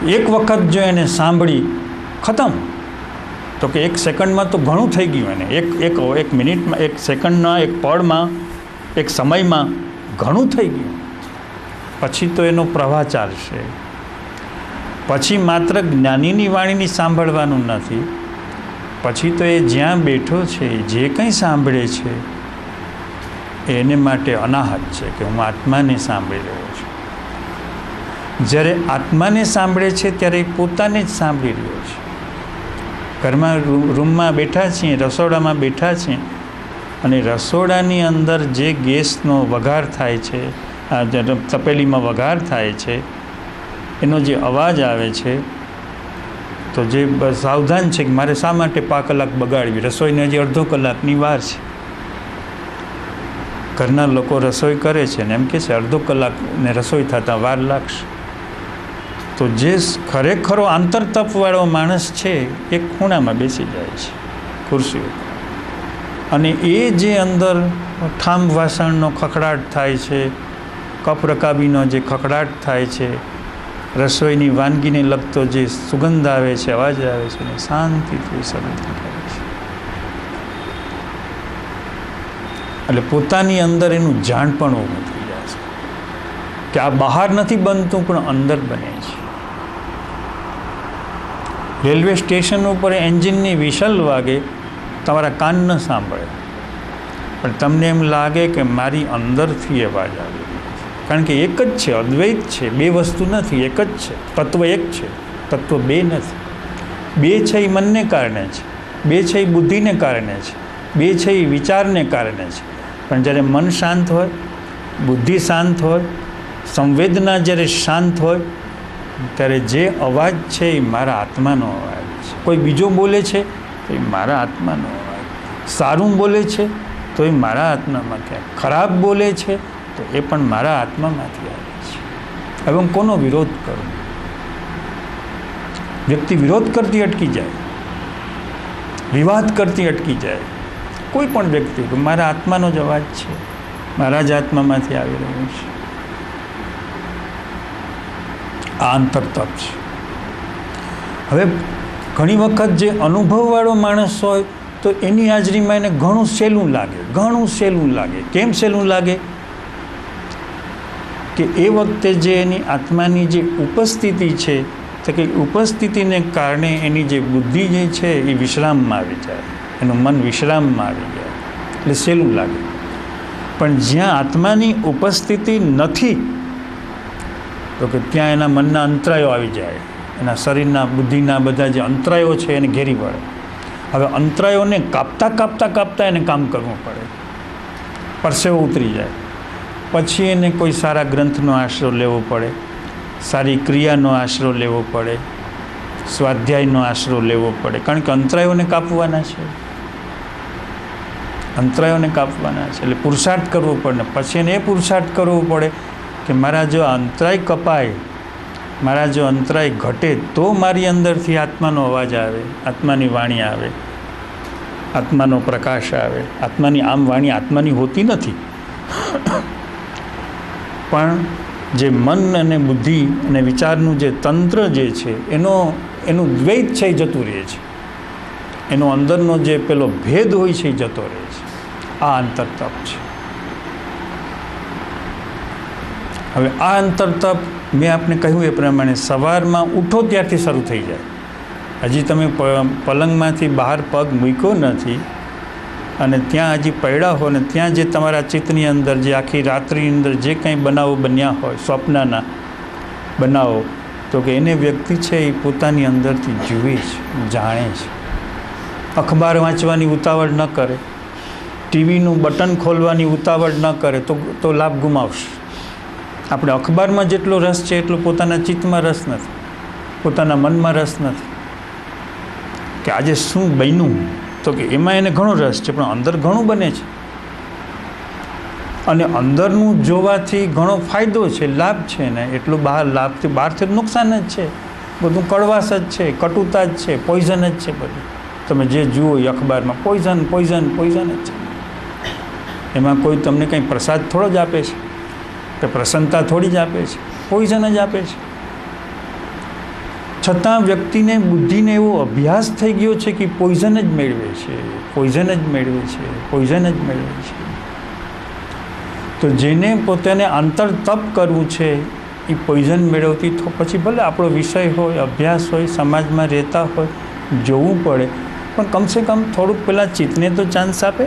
એક વખત જો એને સાંભળી ખતમ, તો કે 1 સેકન્ડમાં તો ઘણું થઈ ગયું એને, એક મિનિટમાં, 1 સેકન્ડના, 1 પળમાં, 1 સમયમાં ઘણું થઈ ગયું. પછી તો એનો પ્રવાહ ચાલશે. પછી માત્ર જ્ઞાનીની વાણીની સાંભળવાનું નથી, પછી તો એ જ્યાં બેઠો છે, જે કંઈ સાંભળે છે એને માટે અનાહત છે કે હું આત્માને સાંભળી રહ્યો છું. જ્યારે આત્માને સાંભળે છે ત્યારે એ પોતાને જ સાંભળી રહ્યો છે. ઘરમાં રૂમમાં બેઠા છીએ, રસોડામાં બેઠા છીએ, અને રસોડાની અંદર જે ગેસનો વઘાર થાય છે, તપેલીમાં વઘાર થાય છે, એનો જે અવાજ આવે છે, તો જે સાવધાન છે કે મારે શા માટે 5 કલાક બગાડવી, રસોઈને હજી અડધો કલાકની વાર છે. ઘરના લોકો રસોઈ કરે છે ને એમ કહે છે અડધો કલાકને રસોઈ થતાં વાર લાગશે. તો જે ખરેખરો આંતરતપવાળો માણસ છે એ ખૂણામાં બેસી જાય છે, ખુરશી ઉપર, અને એ જે અંદર ઠામ વાસણનો ખખડાટ થાય છે, કપ રકાબીનો જે ખખડાટ થાય છે, રસોઈની વાનગીને લગતો જે સુગંધ આવે છે, અવાજ આવે છે, ને શાંતિથી સરળથી કરે છે. એટલે પોતાની અંદર એનું જાણપણ ઊભું થઈ જાય છે કે આ બહાર નથી બનતું પણ અંદર બને છે. રેલવે સ્ટેશન ઉપર એન્જિનની વિશલ વાગે, તમારા કાન ન સાંભળે, પણ તમને એમ લાગે કે મારી અંદરથી અવાજ આવે, કારણ કે એક જ છે, અદ્વૈત છે, 2 વસ્તુ નથી, એક જ છે, તત્વ એક છે, તત્વ 2 નથી. 2 છે એ મનને કારણે છે, 2 છે એ બુદ્ધિને કારણે છે, 2 છે એ વિચારને કારણે છે. પણ જ્યારે મન શાંત હોય, બુદ્ધિ શાંત હોય, સંવેદના જ્યારે શાંત હોય, ત્યારે જે અવાજ છે એ મારા આત્માનો અવાજ છે. કોઈ બીજો બોલે છે તો એ મારા આત્માનો અવાજ, સારું બોલે છે તો એ મારા આત્મામાંથી આવે, ખરાબ બોલે છે તો એ પણ મારા આત્મામાંથી આવે છે. હવે હું કોનો વિરોધ કરું? વ્યક્તિ વિરોધ કરતી અટકી જાય, વિવાદ કરતી અટકી જાય. કોઈ પણ વ્યક્તિ મારા આત્માનો જ અવાજ છે, મારા જ આત્મામાંથી આવી રહ્યો છે. આ અંતરતપ છે. હવે ઘણી વખત જે અનુભવવાળો માણસ હોય તો એની હાજરીમાં એને ઘણું સહેલું લાગે. કેમ સહેલું લાગે? કે એ વખતે જે એની આત્માની જે ઉપસ્થિતિ છે, તો કે ઉપસ્થિતિને કારણે એની જે બુદ્ધિ જે છે એ વિશ્રામમાં આવી જાય, એનું મન વિશ્રામમાં આવી જાય, એટલે સહેલું લાગે. પણ જ્યાં આત્માની ઉપસ્થિતિ નથી, તો કે ત્યાં એના મનના અંતરાયો આવી જાય, એના શરીરના, બુદ્ધિના બધા જે અંતરાયો છે એને ઘેરી વળે. હવે અંતરાયોને કાપતા એને કામ કરવું પડે, પરસેવો ઉતરી જાય. પછી એને કોઈ સારા ગ્રંથનો આશરો લેવો પડે, સારી ક્રિયાનો આશરો લેવો પડે, સ્વાધ્યાયનો આશરો લેવો પડે, કારણ કે અંતરાયોને કાપવાના છે, એટલે પુરુષાર્થ કરવો પડે. પછી એને એ પુરુષાર્થ કરવો પડે કે મારા જો અંતરાય કપાય, મારા જો અંતરાય ઘટે, તો મારી અંદરથી આત્માનો અવાજ આવે, આત્માની વાણી આવે, આત્માનો પ્રકાશ આવે. આત્માની આમ વાણી આત્માની હોતી નથી, પણ જે મન અને બુદ્ધિ અને વિચારનું જે તંત્ર જે છે એનું દ્વૈત છે એ જતું રહે છે, એનો અંદરનો જે પેલો ભેદ હોય છે એ જતો રહે છે. આ અંતરતપ છે. હવે આ અંતરતપ મેં આપને કહ્યું એ પ્રમાણે સવારમાં ઉઠો ત્યારથી શરૂ થઈ જાય. હજી તમે પલંગમાંથી બહાર પગ મૂક્યો નથી અને ત્યાં હજી પડ્યા હો ને ત્યાં જે તમારા ચિત્તની અંદર જે આખી રાત્રિની અંદર જે કંઈ બનાવો બન્યા હોય, સ્વપ્નના બનાવો, તો કે એને વ્યક્તિ છે એ પોતાની અંદરથી જુએ છે, જાણે છે. અખબાર વાંચવાની ઉતાવળ ન કરે, ટીવીનું બટન ખોલવાની ઉતાવળ ન કરે તો લાભ ગુમાવશે. આપણે અખબારમાં જેટલો રસ છે એટલો પોતાના ચિત્તમાં રસ નથી, પોતાના મનમાં રસ નથી કે આજે શું બન્યું, તો કે એમાં એને ઘણો રસ છે, પણ અંદર ઘણું બને છે. અને અંદરનું જોવાથી ઘણો ફાયદો છે, લાભ છે ને એટલું લાભથી બહારથી નુકસાન જ છે. બધું કડવાશ જ છે, કટુતા જ છે, પોઈઝન જ છે. બધું તમે જે જુઓ એ અખબારમાં પોઈઝન જ છે. એમાં કોઈ તમને કંઈ પ્રસાદ થોડો જ આપે છે કે પ્રસન્નતા થોડી જ આપે છે, પોઈઝન જ આપે છે. છતાં વ્યક્તિને બુદ્ધિને એવો અભ્યાસ થઈ ગયો છે કે પોઈઝન જ મેળવે છે, પોઈઝન જ મેળવે છે, પોઈઝન જ મેળવે છે. તો જેને પોતાને અંતર તપ કરવું છે એ પોઈઝન મેળવતી તો પછી ભલે આપણો વિષય હોય, અભ્યાસ હોય, સમાજમાં રહેતા હોય, જોવું પડે, પણ કમસે કમ થોડુંક પહેલાં ચિત્તને તો ચાન્સ આપે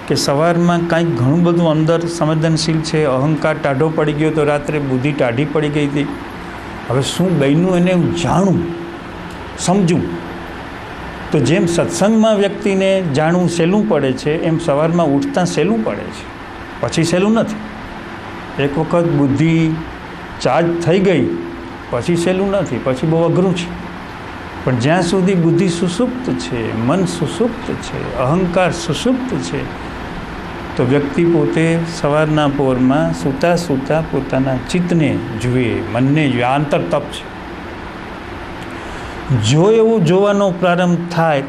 કે સવારમાં કાંઈક ઘણું બધું અંદર સંવેદનશીલ છે. અહંકાર ટાઢો પડી ગયો તો રાત્રે બુદ્ધિ ટાઢી પડી ગઈ હતી. હવે શું બન્યું એને જાણું, સમજવું. તો જેમ સત્સંગમાં વ્યક્તિને જાણવું સહેલું પડે છે, એમ સવારમાં ઉઠતાં સહેલું પડે છે, પછી સહેલું નથી. એક વખત બુદ્ધિ ચાર્જ થઈ ગઈ પછી સહેલું નથી, પછી બહુ અઘરું છે. પણ જ્યાં સુધી બુદ્ધિ સુષુપ્ત છે, મન સુષુપ્ત છે, અહંકાર સુષુપ્ત છે, તો વ્યક્તિ પોતે સવારના પોરમાં સૂતા સૂતા પોતાના ચિત્તને જુએ, મનને જુએ. આ અંતર તપ છે. જો એવું જોવાનો પ્રારંભ થાય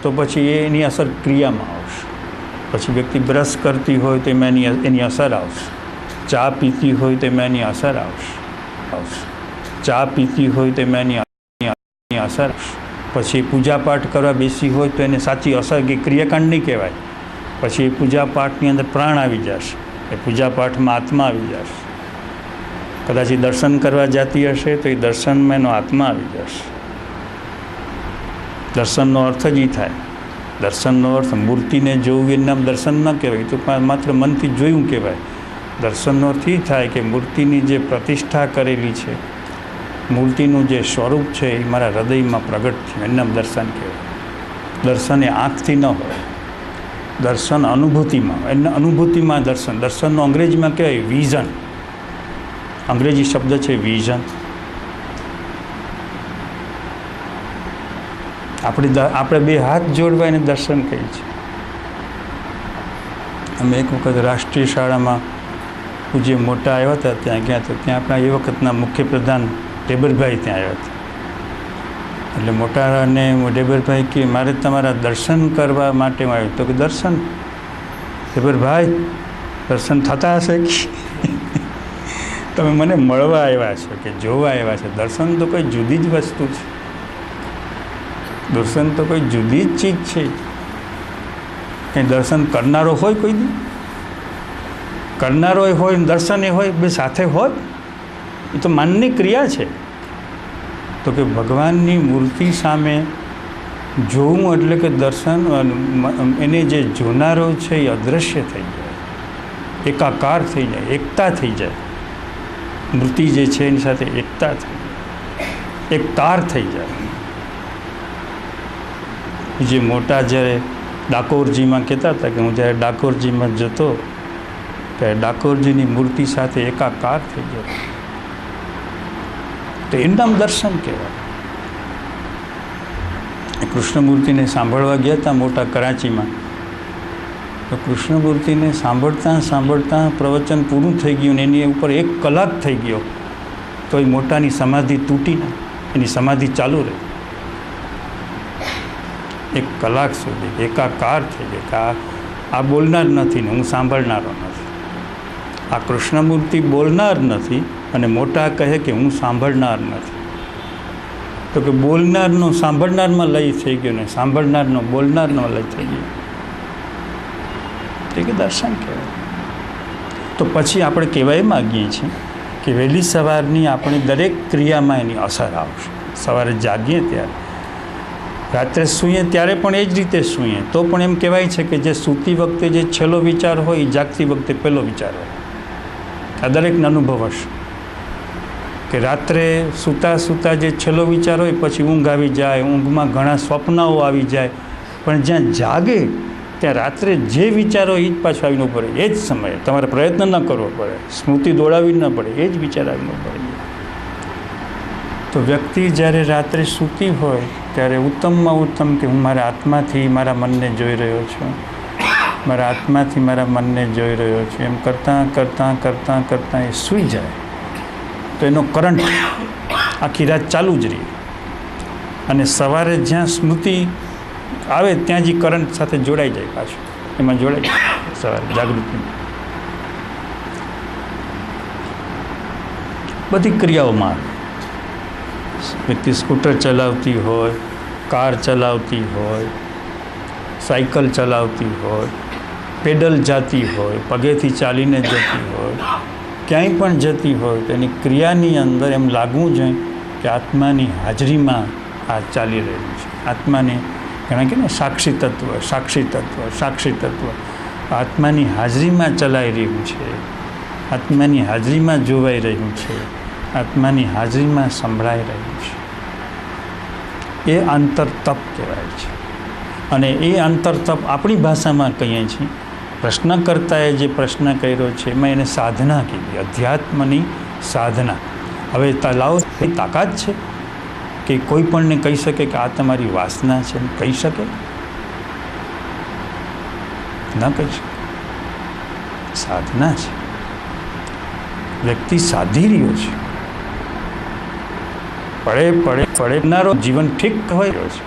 તો પછી એની અસર ક્રિયામાં આવશે. પછી વ્યક્તિ બ્રશ કરતી હોય તો એમાં એની અસર આવશે, ચા પીતી હોય તો એમાં એની અસર આવશે, ચા પીતી હોય તો એમાં એની અસર આવશે. પછી પૂજાપાઠ કરવા બેસી હોય તો એને સાચી અસર કે ક્રિયાકાંડ નહીં કહેવાય. પછી એ પૂજાપાઠની અંદર પ્રાણ આવી જશે, એ પૂજાપાઠમાં આત્મા આવી જશે. કદાચ એ દર્શન કરવા જતી હશે તો એ દર્શનમાં એનો આત્મા આવી જશે. દર્શનનો અર્થ જ એ થાય. દર્શનનો અર્થ મૂર્તિને જોવું એનું નામ દર્શન ન કહેવાય, તો માત્ર મનથી જોયું કહેવાય. દર્શનનો અર્થ એ થાય કે મૂર્તિની જે પ્રતિષ્ઠા કરેલી છે, મૂર્તિનું જે સ્વરૂપ છે એ મારા હૃદયમાં પ્રગટ થયું, એનું નામ દર્શન કહેવાય. દર્શન એ આંખથી ન હોય, દર્શન અનુભૂતિમાં, એના અનુભૂતિમાં દર્શન. દર્શનનો અંગ્રેજીમાં કહેવાય વિઝન. અંગ્રેજી શબ્દ છે વિઝન. આપણે બે હાથ જોડવા એને દર્શન કહીએ છીએ. અમે એક વખત રાષ્ટ્રીય શાળામાં પૂજ્ય મોટા આવ્યા હતા, ત્યાં ગયા હતા. ત્યાં આપણા એ વખતના મુખ્યપ્રધાન ડેબરભાઈ ત્યાં આવ્યા હતા. એટલે મોટાને ડેબરભાઈ કે મારે તમારા દર્શન કરવા માટે આવ્યું. તો કે દર્શન? ડેબરભાઈ દર્શન થતા હશે કે તમે મને મળવા આવ્યા છો કે જોવા આવ્યા છો? દર્શન તો કોઈ જુદી જ વસ્તુ છે. દર્શન તો કોઈ જુદી જ ચીજ છે. કંઈ દર્શન કરનારો હોય કોઈ દી? કરનારો હોય દર્શન એ હોય, બે સાથે હોય? એ તો મનની ક્રિયા છે. તો કે ભગવાનની મૂર્તિ સામે જોવું એટલે કે દર્શન, એને જે જોનારો છે એ અદૃશ્ય થઈ જાય, એકાકાર થઈ જાય, એકતા થઈ જાય. મૂર્તિ જે છે એની સાથે એકતા થઈ જાય, એક તાર થઈ જાય. જે મોટા જ્યારે ડાકોરજીમાં કહેતા હતા કે હું જ્યારે ડાકોરજીમાં જતો ત્યારે ડાકોરજીની મૂર્તિ સાથે એકાકાર થઈ ગયો. તો એનું નામ દર્શન કહેવાય. કૃષ્ણમૂર્તિને સાંભળવા ગયા હતા મોટા કરાચીમાં. તો કૃષ્ણમૂર્તિને સાંભળતા સાંભળતા પ્રવચન પૂરું થઈ ગયું ને એની ઉપર 1 કલાક થઈ ગયો તો એ મોટાની સમાધિ તૂટી ના, એની સમાધિ ચાલુ રહી. 1 કલાક સુધી એકાકાર થઈ ગઈ કે આ બોલનાર નથી ને હું સાંભળનારો નથી. આ કૃષ્ણમૂર્તિ બોલનાર નથી અને મોટા કહે કે હું સાંભળનાર નથી. તો કે બોલનારનો સાંભળનારમાં લય થઈ ગયો ને સાંભળનારનો બોલનારનો લય થઈ ગયો. તે કે દર્શન કહેવાય. તો પછી આપણે કહેવાય માગીએ છીએ કે વહેલી સવારની આપણી દરેક ક્રિયામાં એની અસર આવશે. સવારે જાગીએ ત્યારે, રાત્રે સૂઈએ ત્યારે પણ એ જ રીતે સૂઈએ તો પણ એમ કહેવાય છે કે જે સૂતી વખતે જે છેલ્લો વિચાર હોય એ જાગતી વખતે પહેલો વિચાર હોય. આ દરેકનો અનુભવ હશે કે રાત્રે સૂતા સૂતા જે છેલ્લો વિચાર હોય પછી ઊંઘ આવી જાય, ઊંઘમાં ઘણા સ્વપ્નાઓ આવી જાય, પણ જ્યાં જાગે ત્યાં રાત્રે જે વિચારો એ જ પાછું આવીને પડે. એ જ સમયે તમારે પ્રયત્ન ન કરવો પડે, સ્મૃતિ દોડાવી ન પડે, એ જ વિચાર આવીને પડે. તો વ્યક્તિ જ્યારે રાત્રે સૂતી હોય ત્યારે ઉત્તમમાં ઉત્તમ કે હું મારા આત્માથી મારા મનને જોઈ રહ્યો છું, મારા આત્માથી મારા મનને જોઈ રહ્યો છું, એમ કરતાં કરતાં કરતાં કરતાં એ સૂઈ જાય તો એનો કરંટ આખી રાત ચાલુ જ રહે અને સવારે જ્યાં સ્મૃતિ આવે ત્યાં જ કરંટ સાથે જોડાઈ જાય, પાછું એમાં જોડાઈ જાય સવારે જાગૃતિ. બધી ક્રિયાઓમાં આવે. વ્યક્તિ સ્કૂટર ચલાવતી હોય, કાર ચલાવતી હોય, સાયકલ ચલાવતી હોય, પેડલ જતી હોય, પગેથી ચાલીને જતી હોય, ક્યાંય પણ જતી હોય તો એની ક્રિયાની અંદર એમ લાગવું જોઈએ કે આત્માની હાજરીમાં આ ચાલી રહ્યું છે. આત્માને ઘણા કહે ને સાક્ષી તત્વ, સાક્ષી તત્વ, સાક્ષી તત્વ. આત્માની હાજરીમાં ચલાઈ રહ્યું છે, આત્માની હાજરીમાં જોવાઈ રહ્યું છે, આત્માની હાજરીમાં સંભળાઈ રહ્યું છે. એ આંતરતપ કહેવાય છે. અને એ આંતરતપ આપણી ભાષામાં કહીએ છીએ. પ્રશ્નકર્તાએ જે પ્રશ્ન કર્યો છે એમાં એને સાધના કીધી, અધ્યાત્મની સાધના. હવે લાવો એ તાકાત છે કે કોઈ પણને કહી શકે કે આ તમારી વાસના છે, કહી શકે? ના કહી શકે. સાધના છે. વ્યક્તિ સાધી રહ્યો છે, પડનારો જીવન ઠીક હોય રહ્યો છે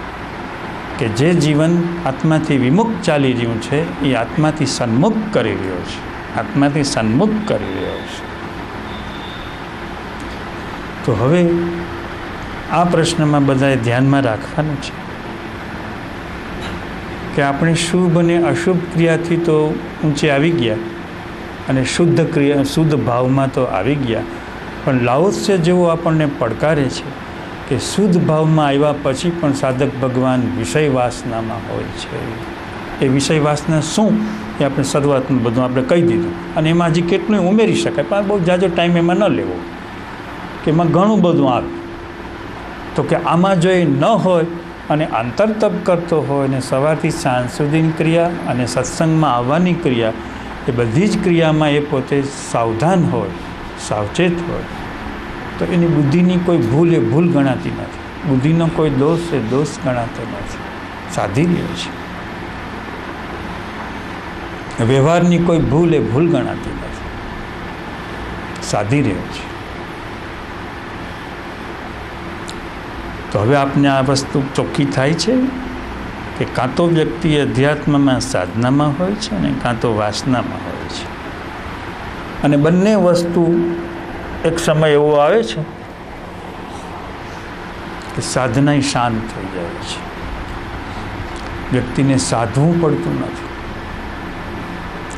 કે જે જીવન આત્માથી વિમુખ ચાલી રહ્યું છે એ આત્માથી સન્મુખ કરી રહ્યો છે, આત્માથી સન્મુખ કરી રહ્યો છે. તો હવે આ પ્રશ્નમાં બધાએ ધ્યાનમાં રાખવાનું છે કે આપણે શુભ અને અશુભ ક્રિયાથી તો ઊંચે આવી ગયા અને શુદ્ધ ભાવમાં તો આવી ગયા, પણ લાઓત્સે જેવો આપણને પડકારે છે કે શુદ્ધ ભાવમાં આવ્યા પછી પણ સાધક ભગવાન વિષય વાસનામાં હોય છે. એ વિષય વાસના શું એ આપણે શરૂઆતનું બધું આપણે કહી દીધું, અને એમાં હજી કેટલું ઉમેરી શકાય, પણ બહુ જાજો ટાઈમ એમાં ન લેવો કે એમાં ઘણું બધું આવે. તો કે આમાં જો એ ન હોય અને આંતરતપ કરતો હોય ને સવારથી સાંજ સુધીની ક્રિયા અને સત્સંગમાં આવવાની ક્રિયા, એ બધી જ ક્રિયામાં એ પોતે સાવધાન હોય, સાવચેત હોય, તો એની બુદ્ધિની કોઈ ભૂલ એ ભૂલ ગણાતી નથી, બુદ્ધિનો કોઈ દોષ એ દોષ ગણાતો નથી. સાધી રહ્યો છે. વ્યવહારની કોઈ ભૂલ એ ભૂલ ગણાતી નથી, સાધી રહ્યો છે. તો હવે આપને આ વસ્તુ ચોખ્ખી થાય છે કે કાં તો વ્યક્તિ અધ્યાત્મમાં સાધનામાં હોય છે ને કાં તો વાસનામાં હોય છે. અને બંને વસ્તુ એક સમય એવો આવે છે કે સાધના શાંત થઈ જાય છે. વ્યક્તિને સાધવું પડતું નથી.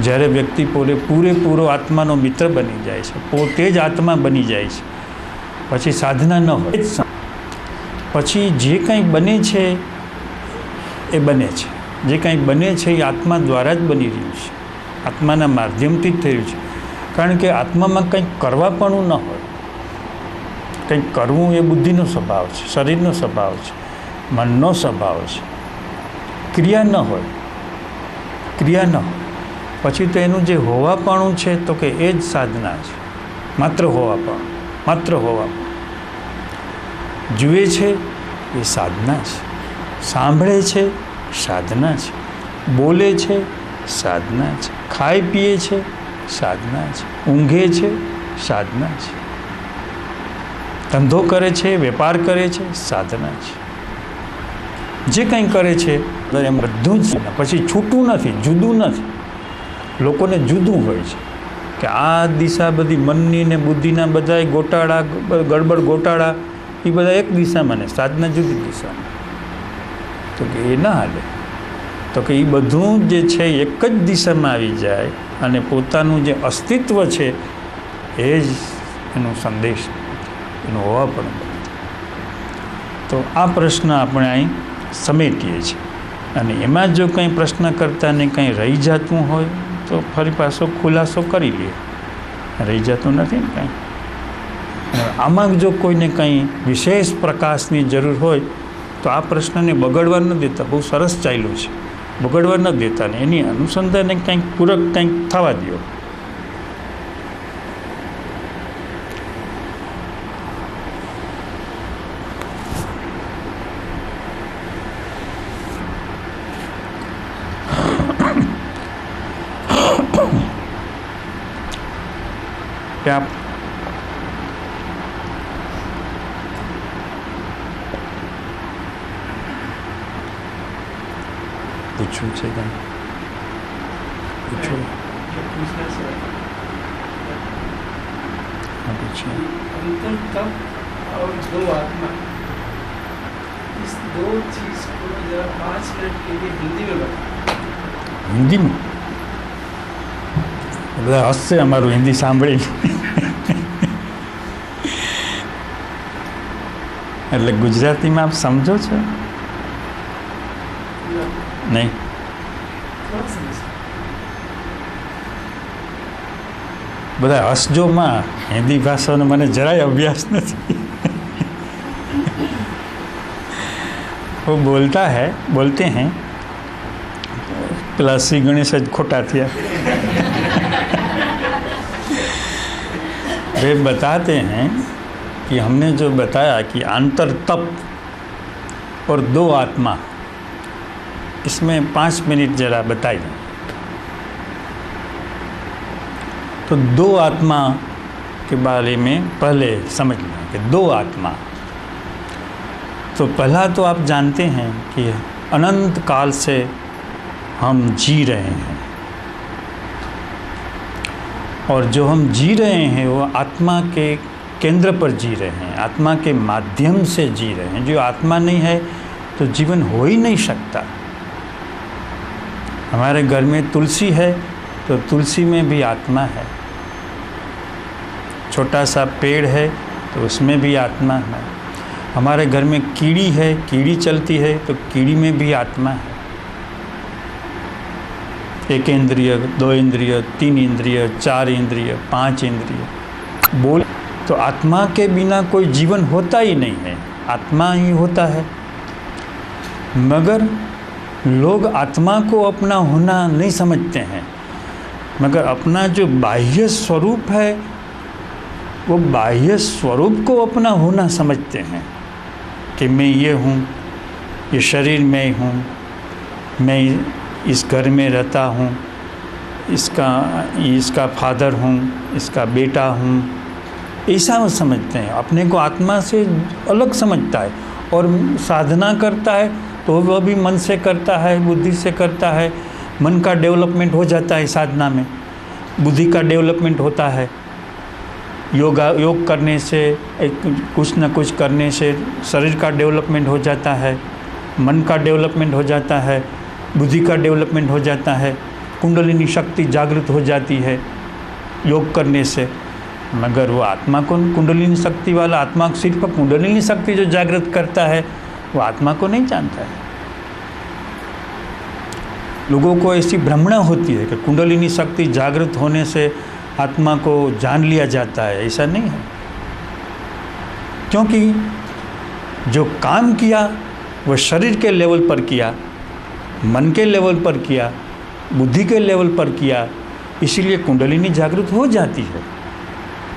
જ્યારે વ્યક્તિ પૂરેપૂરો આત્માનો મિત્ર બની જાય છે, પોતે જ આત્મા બની જાય છે, પછી સાધના ન હોય, પછી જે કંઈ બને છે એ બને છે. જે કંઈ બને છે એ આત્મા દ્વારા જ બની રહ્યું છે, આત્માના માધ્યમથી જ થયું છે. કારણ કે આત્મામાં કંઈક કરવાપણું ન હોય. કંઈક કરવું એ બુદ્ધિનો સ્વભાવ છે, શરીરનો સ્વભાવ છે, મનનો સ્વભાવ છે. ક્રિયા ન હોય, ક્રિયા ન હોય પછી તો એનું જે હોવાપણું છે તો કે એ જ સાધના છે. માત્ર હોવાપણું, માત્ર હોવાપણું. જુએ છે એ સાધના છે, સાંભળે છે સાધના છે, બોલે છે સાધના છે, ખાય પીએ છે સાધના છે, ઊંઘે છે સાધના છે, ધંધો કરે છે, વેપાર કરે છે સાધના છે. જે કંઈ કરે છે એમ બધું જ પછી છૂટું નથી, જુદું નથી. લોકોને જુદું હોય છે કે આ દિશા બધી મનની ને બુદ્ધિના બધા ગોટાળા, ગડબડ ગોટાળા એ બધા એક દિશામાં ને સાધના જુદી દિશામાં. તો કે એ ના હાલે. તો કે એ બધું જે છે એક જ દિશામાં આવી જાય અને પોતાનું જે અસ્તિત્વ છે એ જ એનો સંદેશ, એનું હોવા પણ. તો આ પ્રશ્ન આપણે અહીં સમેટીએ છીએ અને એમાં જો કંઈ પ્રશ્ન કરતાને કંઈ રહી જતું હોય તો ફરી પાછો ખુલાસો કરી લઈએ. રહી જતું નથી ને કંઈ. આમાં જો કોઈને કંઈ વિશેષ પ્રકાશની જરૂર હોય તો આ પ્રશ્નને બગડવા ન દેતા. બહુ સરસ ચાલ્યું છે, બગડવા ન દેતા ને એની અનુસંધાને કંઈક પૂરક કંઈક થવા દો. આપ પૂછવું છે કે પૂછવું? अंतर तप और दो आत्मा इस दो चीज को जरा 5 मिनट के लिए हिंदी में बताओ। हिंदी में બધા હસશે અમારું હિન્દી સાંભળી એટલે ગુજરાતીમાં આપ સમજો છો? નહીં. थोड़ा समझ બધા હસજોમાં હિન્દી ભાષાનો મને જરાય અભ્યાસ નથી. वो बोलते हैं પેલા શ્રી ગણેશ જ ખોટા થયા. वे बताते हैं कि हमने जो बताया कि अंतर तप और दो आत्मा, इसमें 5 मिनट जरा बताइए. तो दो आत्मा के बारे में पहले समझ लें कि दो आत्मा, तो पहला तो आप जानते हैं कि अनंत काल से हम जी रहे हैं, और जो हम जी रहे हैं वो आत्मा के केंद्र पर जी रहे हैं, आत्मा के माध्यम से जी रहे हैं. जो आत्मा नहीं है तो जीवन हो ही नहीं सकता. हमारे घर में तुलसी है तो तुलसी में भी आत्मा है. छोटा सा पेड़ है तो उसमें भी आत्मा है. हमारे घर में कीड़ी है, कीड़ी चलती है तो कीड़ी में भी आत्मा है. 1 इंद्रिय, 2 इंद्रिय, 3 इंद्रिय, 4 इंद्रिय, 5 इंद्रिय बोल. तो आत्मा के बिना कोई जीवन होता ही नहीं है, आत्मा ही होता है. मगर लोग आत्मा को अपना होना नहीं समझते हैं, मगर अपना जो बाह्य स्वरूप है वो बाह्य स्वरूप को अपना होना समझते हैं कि मैं ये हूँ, ये शरीर में हूँ, मैं इस घर में रहता हूँ, इसका फादर हूँ, इसका बेटा हूँ. ऐसा वो समझते हैं. अपने को आत्मा से अलग समझता है. और साधना करता है तो वह भी मन से करता है, बुद्धि से करता है. मन का डेवलपमेंट हो जाता है साधना में, बुद्धि का डेवलपमेंट होता है. योग करने से, कुछ न कुछ करने से शरीर का डेवलपमेंट हो जाता है, मन का डेवलपमेंट हो जाता है, बुद्धि का डेवलपमेंट हो जाता है, कुंडलिनी शक्ति जागृत हो जाती है योग करने से. मगर वो आत्मा को, कुंडलिनी शक्ति वाला आत्मा सिर्फ कुंडलिनी शक्ति जो जागृत करता है वो आत्मा को नहीं जानता है. लोगों को ऐसी भ्रमणा होती है कि कुंडलिनी शक्ति जागृत होने से आत्मा को जान लिया जाता है. ऐसा नहीं है, क्योंकि जो काम किया वह शरीर के लेवल पर किया, मन के लेवल पर किया, बुद्धि के लेवल पर किया. इसीलिए कुंडलिनी जागृत हो जाती है.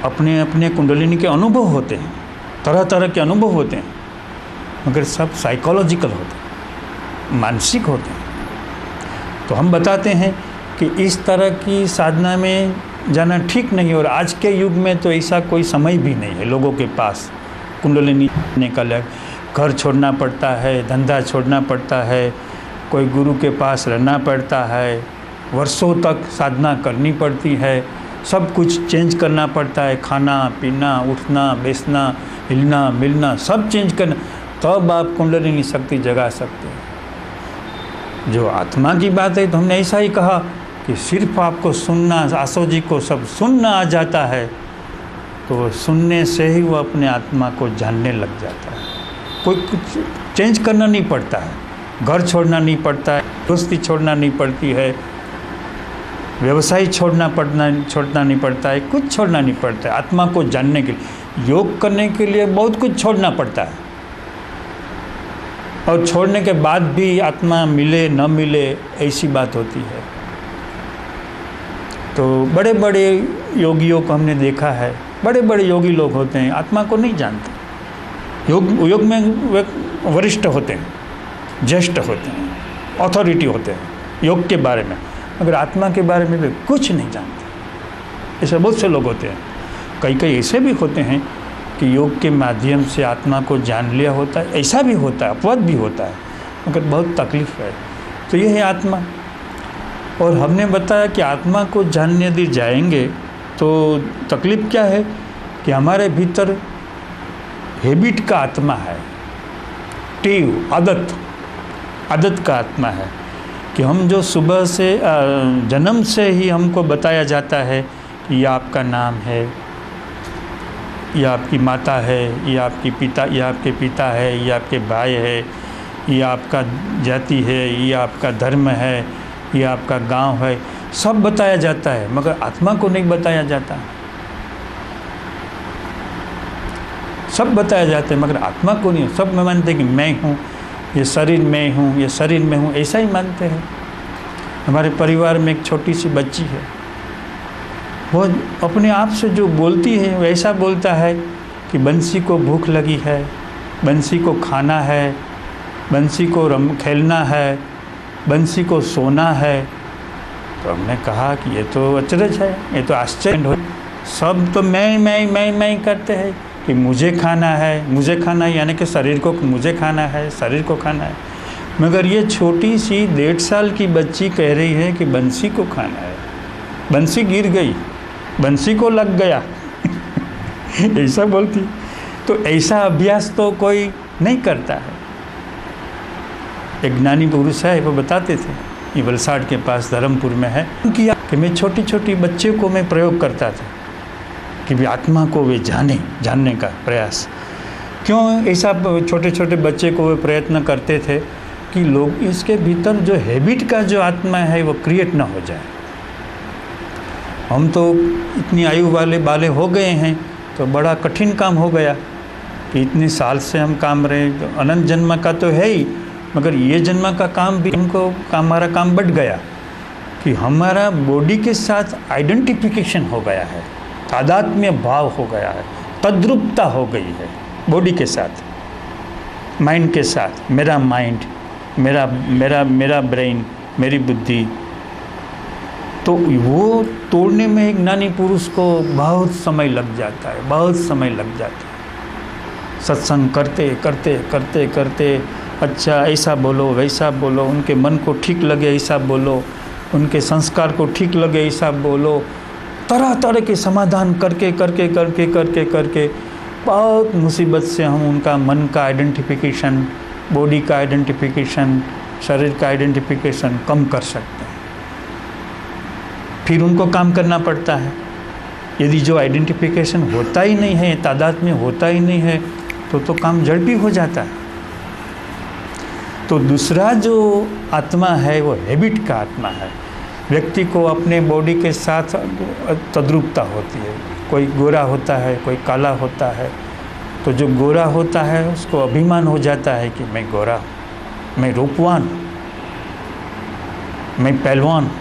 अपने अपने कुंडलिनी के अनुभव होते हैं, तरह तरह के अनुभव होते हैं, मगर सब साइकोलॉजिकल होते हैं, मानसिक होते हैं. तो हम बताते हैं कि इस तरह की साधना में जाना ठीक नहीं. और आज के युग में तो ऐसा कोई समय भी नहीं है लोगों के पास कुंडलिनी निकल. घर छोड़ना पड़ता है, धंधा छोड़ना पड़ता है, कोई गुरु के पास रहना पड़ता है, वर्षों तक साधना करनी पड़ती है, सब कुछ चेंज करना पड़ता है. खाना पीना, उठना बैठना, हिलना मिलना सब चेंज करना, तब आप कुंडलिनी शक्ति जगा सकते हैं. जो आत्मा की बात है तो हमने ऐसा ही कहा कि सिर्फ आपको सुनना, आसो जी को सब सुनना आ जाता है तो सुनने से ही वो अपने आत्मा को जानने लग जाता है. कोई कुछ चेंज करना नहीं पड़ता है, घर छोड़ना नहीं पड़ता है, दोस्ती छोड़ना नहीं पड़ती है, व्यवसाय छोड़ना नहीं पड़ता है, कुछ छोड़ना नहीं पड़ता है. आत्मा को जानने के लिए, योग करने के लिए बहुत कुछ छोड़ना पड़ता है. और छोड़ने के बाद भी आत्मा मिले न मिले ऐसी बात होती है. तो बड़े बड़े योगियों को हमने देखा है, बड़े बड़े योगी लोग होते हैं, आत्मा को नहीं जानते. योग में वे वरिष्ठ होते हैं, ज्येष्ठ होते हैं, अथॉरिटी होते हैं योग के बारे में, मगर आत्मा के बारे में वे कुछ नहीं जानते. ऐसे बहुत से लोग होते हैं. कई ऐसे भी होते हैं कि योग के माध्यम से आत्मा को जान लिया होता है, ऐसा भी होता है, अपवाद भी होता है, मगर बहुत तकलीफ है. तो ये है आत्मा. और हमने बताया कि आत्मा को जानने यदि जाएंगे तो तकलीफ क्या है कि हमारे भीतर हैबिट का आत्मा है, टीव आदत का आत्मा है कि हम जो सुबह से जन्म से ही हमको बताया जाता है कि ये आपका नाम है, ये आपकी माता है, ये आपके पिता है, ये आपके भाई है, ये आपका जाति है, ये आपका धर्म है, ये आपका गांव है, सब बताया जाता है, मगर आत्मा को नहीं बताया जाता। सब बताया जाता है मगर आत्मा को नहीं। सब में मानते हैं कि मैं हूँ, ये शरीर में हूँ, ये शरीर में हूँ, ऐसा ही मानते हैं। हमारे परिवार में एक छोटी सी बच्ची है, वो अपने आप से जो बोलती है वैसा बोलता है कि बंसी को भूख लगी है, बंसी को खाना है, बंसी को खेलना है, बंसी को सोना है। तो हमने कहा कि ये तो अचरज है, ये तो आश्चर्य हो। सब तो मैं करते हैं कि मुझे खाना है यानी कि शरीर को मुझे खाना है, शरीर को खाना है। मगर ये छोटी सी 1.5 साल की बच्ची कह रही है कि बंसी को खाना है, बंसी गिर गई, बंसी को लग गया ऐसा बोलती। तो ऐसा अभ्यास तो कोई नहीं करता है। एक ज्ञानी पुरुष है, वो बताते थे, ये वलसाड़ के पास धर्मपुर में है, किया कि मैं छोटी छोटी बच्चे को मैं प्रयोग करता था कि भी आत्मा को वे जानने का प्रयास। क्यों ऐसा छोटे छोटे बच्चे को वे प्रयत्न करते थे कि लोग इसके भीतर जो हैबिट का जो आत्मा है वो क्रिएट ना हो जाए। हम तो इतनी आयु वाले हो गए हैं तो बड़ा कठिन काम हो गया कि इतने साल से हम काम रहे, तो अनंत जन्म का तो है ही, मगर ये जन्म का काम भी हमको हमारा काम बढ़ गया कि हमारा बॉडी के साथ आइडेंटिफिकेशन हो गया है, तादात्म्य भाव हो गया है, तद्रुपता हो गई है बॉडी के साथ, माइंड के साथ। मेरा माइंड, मेरा ब्रेन, मेरी बुद्धि। तो वो तोड़ने में एक ज्ञानी पुरुष को बहुत समय लग जाता है, बहुत समय लग जाता है। सत्संग करते अच्छा ऐसा बोलो वैसा बोलो, उनके मन को ठीक लगे ऐसा बोलो, उनके संस्कार को ठीक लगे ऐसा बोलो, तरह तरह के समाधान करके बहुत मुसीबत से हम उनका मन का आइडेंटिफिकेशन, बॉडी का आइडेंटिफिकेशन, शरीर का आइडेंटिफिकेशन कम कर सकते हैं। फिर उनको काम करना पड़ता है। यदि जो आइडेंटिफिकेशन होता ही नहीं है, तादाद में होता ही नहीं है, तो काम जड़ भी हो जाता है। तो दूसरा जो आत्मा है वो हैबिट का आत्मा है। व्यक्ति को अपने बॉडी के साथ तद्रुपता होती है। कोई गोरा होता है, कोई काला होता है। तो जो गोरा होता है उसको अभिमान हो जाता है कि मैं गोरा, मैं रूपवान, मैं पहलवान,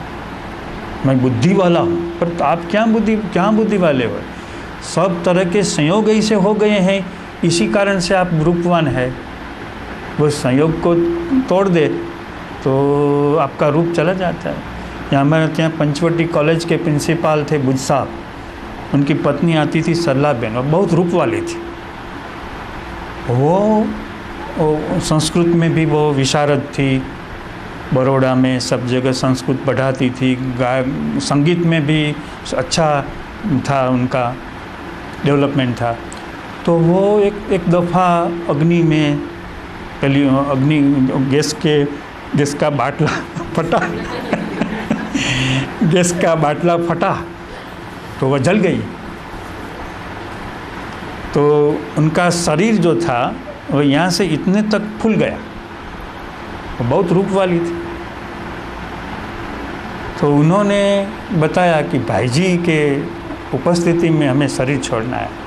मैं बुद्धि वाला हूँ। पर तो आप क्या बुद्धि वाले हो? सब तरह के संयोग ऐसे हो गए हैं, इसी कारण से आप रूपवान है। वो संयोग को तोड़ दे तो आपका रूप चला जाता है। यहाँ हमारे यहाँ पंचवटी कॉलेज के प्रिंसिपल थे बुद्ध साहब, उनकी पत्नी आती थी सरला बहन, वो बहुत रूप वाली थी। वो संस्कृत में भी वो विशारद थी, बड़ौदा में सब जगह संस्कृत पढ़ाती थी, संगीत में भी अच्छा था, उनका डेवलपमेंट था। तो वो एक दफ़ा अग्नि में, पहली अग्नि गैस का बाटला फटा गैस का बाटला फटा तो वह जल गई। तो उनका शरीर जो था वो यहाँ से इतने तक फूल गया। वो बहुत रूप वाली थी। तो उन्होंने बताया कि भाई जी के उपस्थिति में हमें शरीर छोड़ना है।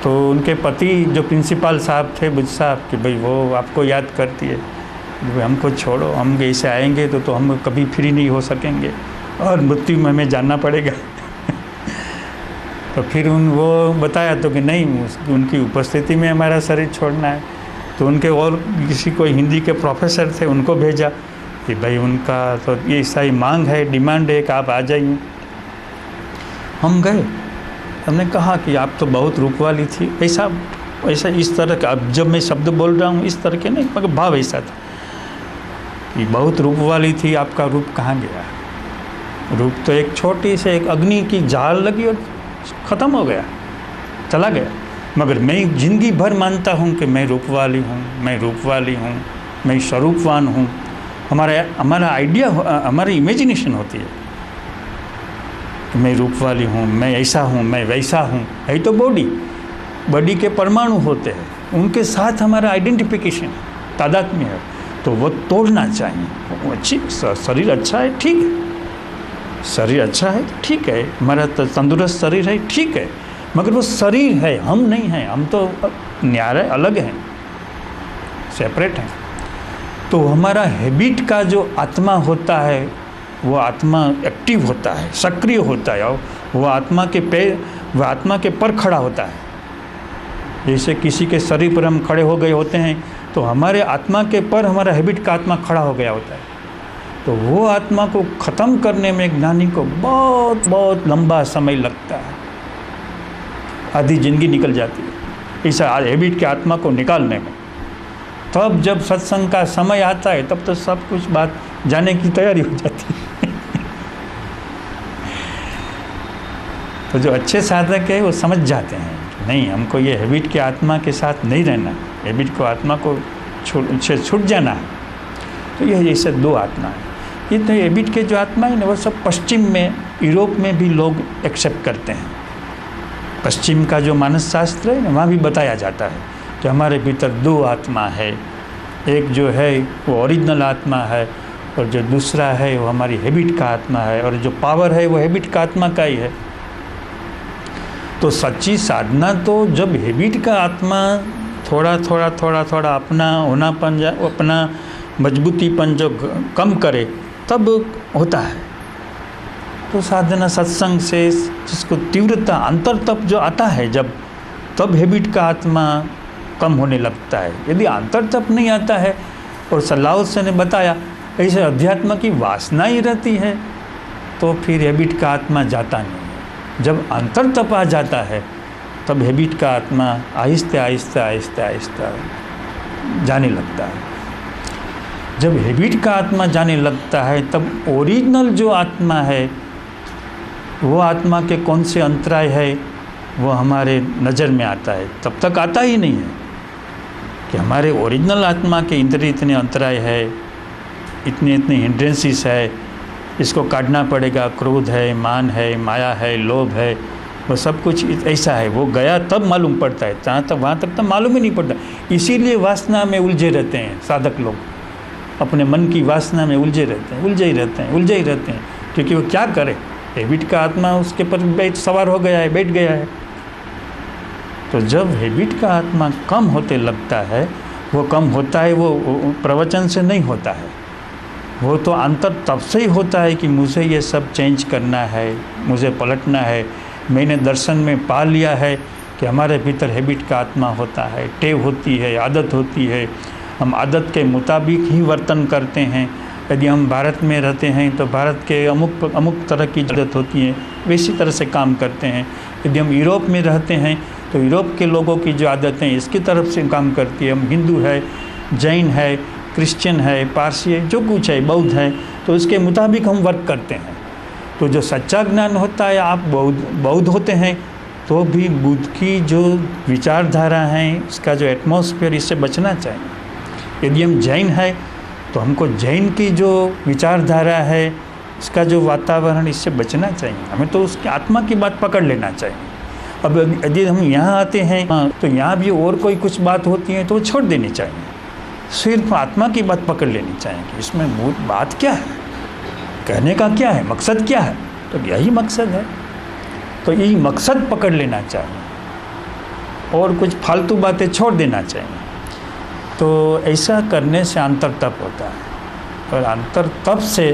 तो उनके पति जो प्रिंसिपल साहब थे बुद्ध साहब, कि भाई वो आपको याद करती है, भाई हमको छोड़ो, हम ऐसे आएंगे तो हम कभी फ्री नहीं हो सकेंगे और मृत्यु में हमें जानना पड़ेगा। तो फिर वो बताया तो कि नहीं, उनकी उपस्थिति में हमारा शरीर छोड़ना है। तो उनके और किसी कोई हिंदी के प्रोफेसर थे, उनको भेजा कि भाई उनका तो ये ऐसा ही मांग है, डिमांड है कि आप आ जाइए। हम गए। हमने कहा कि आप तो बहुत रूप वाली थी, ऐसा इस तरह का, अब जब मैं शब्द बोल रहा हूँ इस तरह के नहीं, मगर भाव ऐसा था कि बहुत रूप वाली थी, आपका रूप कहाँ गया? रूप तो एक छोटी से एक अग्नि की जाल लगी और ख़त्म हो गया, चला गया। मगर मैं ज़िंदगी भर मानता हूँ कि मैं रूप वाली हूँ, मैं रूप वाली हूँ, मैं स्वरूपवान हूँ। हमारा आइडिया, हमारी इमेजिनेशन होती है कि मैं रूप वाली हूँ, मैं ऐसा हूँ, मैं वैसा हूँ। यही तो बॉडी के परमाणु होते हैं, उनके साथ हमारा आइडेंटिफिकेशन तादात्म्य है, तो वो तोड़ना चाहिए। वो अच्छी शरीर अच्छा है, ठीक है, शरीर अच्छा है ठीक है, हमारा तंदुरुस्त शरीर है ठीक है, मगर वो शरीर है, हम नहीं हैं, हम तो न्यारे अलग हैं, सेपरेट हैं। तो हमारा हैबिट का जो आत्मा होता है वो आत्मा एक्टिव होता है, सक्रिय होता है, और वो आत्मा के पर खड़ा होता है। जैसे किसी के शरीर पर हम खड़े हो गए होते हैं तो हमारे आत्मा के पर हमारा हैबिट का आत्मा खड़ा हो गया होता है। तो वो आत्मा को ख़त्म करने में ज्ञानी को बहुत बहुत लंबा समय लगता है, आधी जिंदगी निकल जाती है इस हैबिट के आत्मा को निकालने में। तब जब सत्संग का समय आता है तब तो सब कुछ बात जाने की तैयारी हो जाती है। तो जो अच्छे साधक है वो समझ जाते हैं नहीं, हमको ये हैबिट के आत्मा के साथ नहीं रहना, हैबिट को आत्मा को छूट जाना है। तो यह जैसे दो आत्मा है। ये तो हैबिट के जो आत्मा है ना वो सब पश्चिम में, यूरोप में भी लोग एक्सेप्ट करते हैं। पश्चिम का जो मानस शास्त्र है ना वहाँ भी बताया जाता है कि हमारे भीतर दो आत्मा है, एक जो है वो ओरिजिनल आत्मा है और जो दूसरा है वो हमारी हैबिट का आत्मा है, और जो पावर है वो हैबिट का आत्मा का ही है। तो सच्ची साधना तो जब हैबिट का आत्मा थोड़ा अपना होनापन, अपना मजबूतीपन जो कम करे तब होता है। तो साधना सत्संग से जिसको तीव्रता अंतर तप जो आता है जब, तब हैबिट का आत्मा कम होने लगता है। यदि अंतर तप नहीं आता है, और सल्लाह से ने बताया ऐसे अध्यात्म की वासना ही रहती है, तो फिर हैबिट का आत्मा जाता नहीं है। जब अंतर तप आ जाता है तब हैबिट का आत्मा आहिस्ते आहिस्ते जाने लगता है। जब हैबिट का आत्मा जाने लगता है तब ओरिजिनल जो आत्मा है वो आत्मा के कौन से अंतराय है वो हमारे नज़र में आता है। तब तक आता ही नहीं है कि हमारे ओरिजिनल आत्मा के इतने अंतराय है, इतने हिंड्रेंसेस है, इसको काटना पड़ेगा। क्रोध है, मान है, माया है, लोभ है, वो सब कुछ ऐसा है। वो गया तब मालूम पड़ता है, वहाँ तक तो मालूम ही नहीं पड़ता। इसीलिए वासना में उलझे रहते हैं साधक लोग, अपने मन की वासना में उलझे रहते हैं, क्योंकि वो क्या करे, हैबिट का आत्मा उसके पर सवार हो गया है, बैठ गया है। तो जब हैबिट का आत्मा कम होते लगता है, वो कम होता है, वो प्रवचन से नहीं होता है, वो तो अंतर तब से ही होता है कि मुझे ये सब चेंज करना है, मुझे पलटना है। मैंने दर्शन में पा लिया है कि हमारे भीतर हैबिट का आत्मा होता है, टेव होती है, आदत होती है। हम आदत के मुताबिक ही वर्तन करते हैं। यदि हम भारत में रहते हैं तो भारत के अमुक तरह की आदत होती है, वैसी तरह से काम करते हैं। यदि हम यूरोप में रहते हैं तो यूरोप के लोगों की जो आदतें इसकी तरफ से काम करती है। हम हिंदू है, जैन है, क्रिश्चियन है, पारसी है, जो कुछ है, बौद्ध है, तो उसके मुताबिक हम वर्क करते हैं। तो जो सच्चा ज्ञान होता है, आप बौद्ध होते हैं तो भी बुद्ध की जो विचारधारा है, इसका जो एटमॉस्फेयर, इससे बचना चाहिए। यदि हम जैन है तो हमको जैन की जो विचारधारा है, इसका जो वातावरण, इससे बचना चाहिए। हमें तो उसकी आत्मा की बात पकड़ लेना चाहिए। अब यदि हम यहाँ आते हैं तो यहाँ भी और कोई कुछ बात होती है तो वो छोड़ देनी चाहिए, सिर्फ आत्मा की बात पकड़ लेनी चाहिए कि इसमें बात क्या है, कहने का क्या है, मकसद क्या है। तो यही मकसद है, तो यही मकसद पकड़ लेना चाहिए और कुछ फालतू बातें छोड़ देना चाहिए। तो ऐसा करने से अंतर तप होता है, और अंतर तप से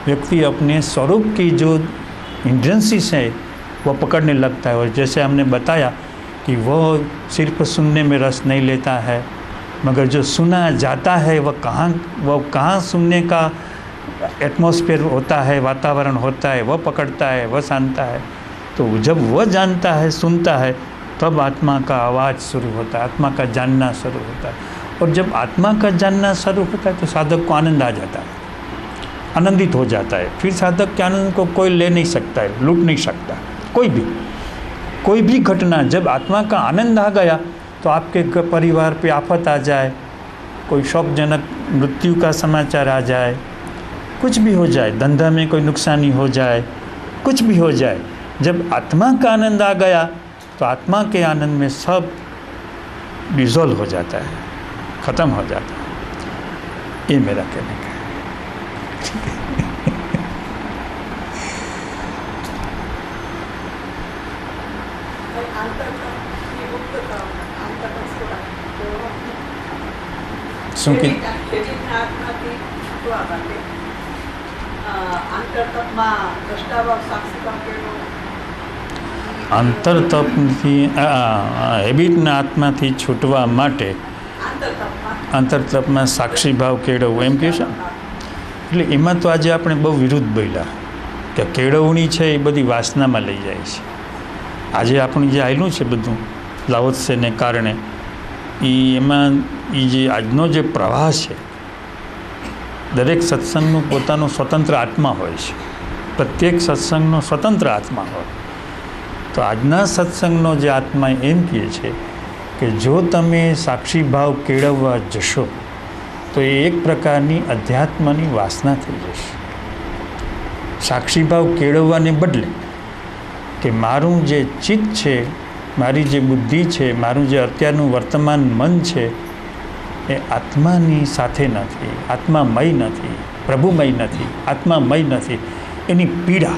व्यक्ति अपने स्वरूप की जो हिंड्रेंसेस है वो पकड़ने लगता है। और जैसे हमने बताया कि वो सिर्फ सुनने में रस नहीं लेता है, मगर जो सुना जाता है वो कहाँ सुनने का एटमॉस्फेयर होता है, वातावरण होता है, वो पकड़ता है, वो जानता है। तो जब वो जानता है, सुनता है, तब आत्मा का आवाज़ शुरू होता है, आत्मा का जानना शुरू होता है। और जब आत्मा का जानना शुरू होता है तो साधक को आनंद आ जाता है, आनंदित हो जाता है। फिर साधक के आनंद को कोई ले नहीं सकता है, लूट नहीं सकता कोई भी। कोई भी घटना, जब आत्मा का आनंद आ गया तो आपके परिवार पे आफत आ जाए, कोई शोकजनक मृत्यु का समाचार आ जाए, कुछ भी हो जाए, धंधा में कोई नुकसानी हो जाए, कुछ भी हो जाए, जब आत्मा का आनंद आ गया तो आत्मा के आनंद में सब डिज़ोल्व हो जाता है, ख़त्म हो जाता है। ये मेरा कहने का है। શું કે આંતરતપથી હેબિટના આત્માથી છૂટવા માટે આંતરતપમાં સાક્ષી ભાવ કેળવવો એમ કહે છે. એટલે એમાં તો આજે આપણે બહુ વિરુદ્ધ બોલ્યા કે કેળવણી છે એ બધી વાસનામાં લઈ જાય છે. આજે આપણું જે આવેલું છે બધું લાઓત્સેને કારણે એમાં જે આજનો જે પ્રવાહ છે, દરેક સત્સંગનું પોતાનું સ્વતંત્ર આત્મા હોય છે, પ્રત્યેક સત્સંગનો સ્વતંત્ર આત્મા હોય. તો આજના સત્સંગનો જે આત્મા એમ કહે છે કે જો તમે સાક્ષી ભાવ કેળવવા જશો તો એ એક પ્રકારની અધ્યાત્મની વાસના થઈ જશે. સાક્ષી ભાવ કેળવવાને બદલે કે મારું જે ચિત્ત છે, મારી જે બુદ્ધિ છે, મારું જે અત્યારનું વર્તમાન મન છે એ આત્માની સાથે નથી, આત્મામય નથી, પ્રભુમય નથી, આત્મામય નથી. એની પીડા,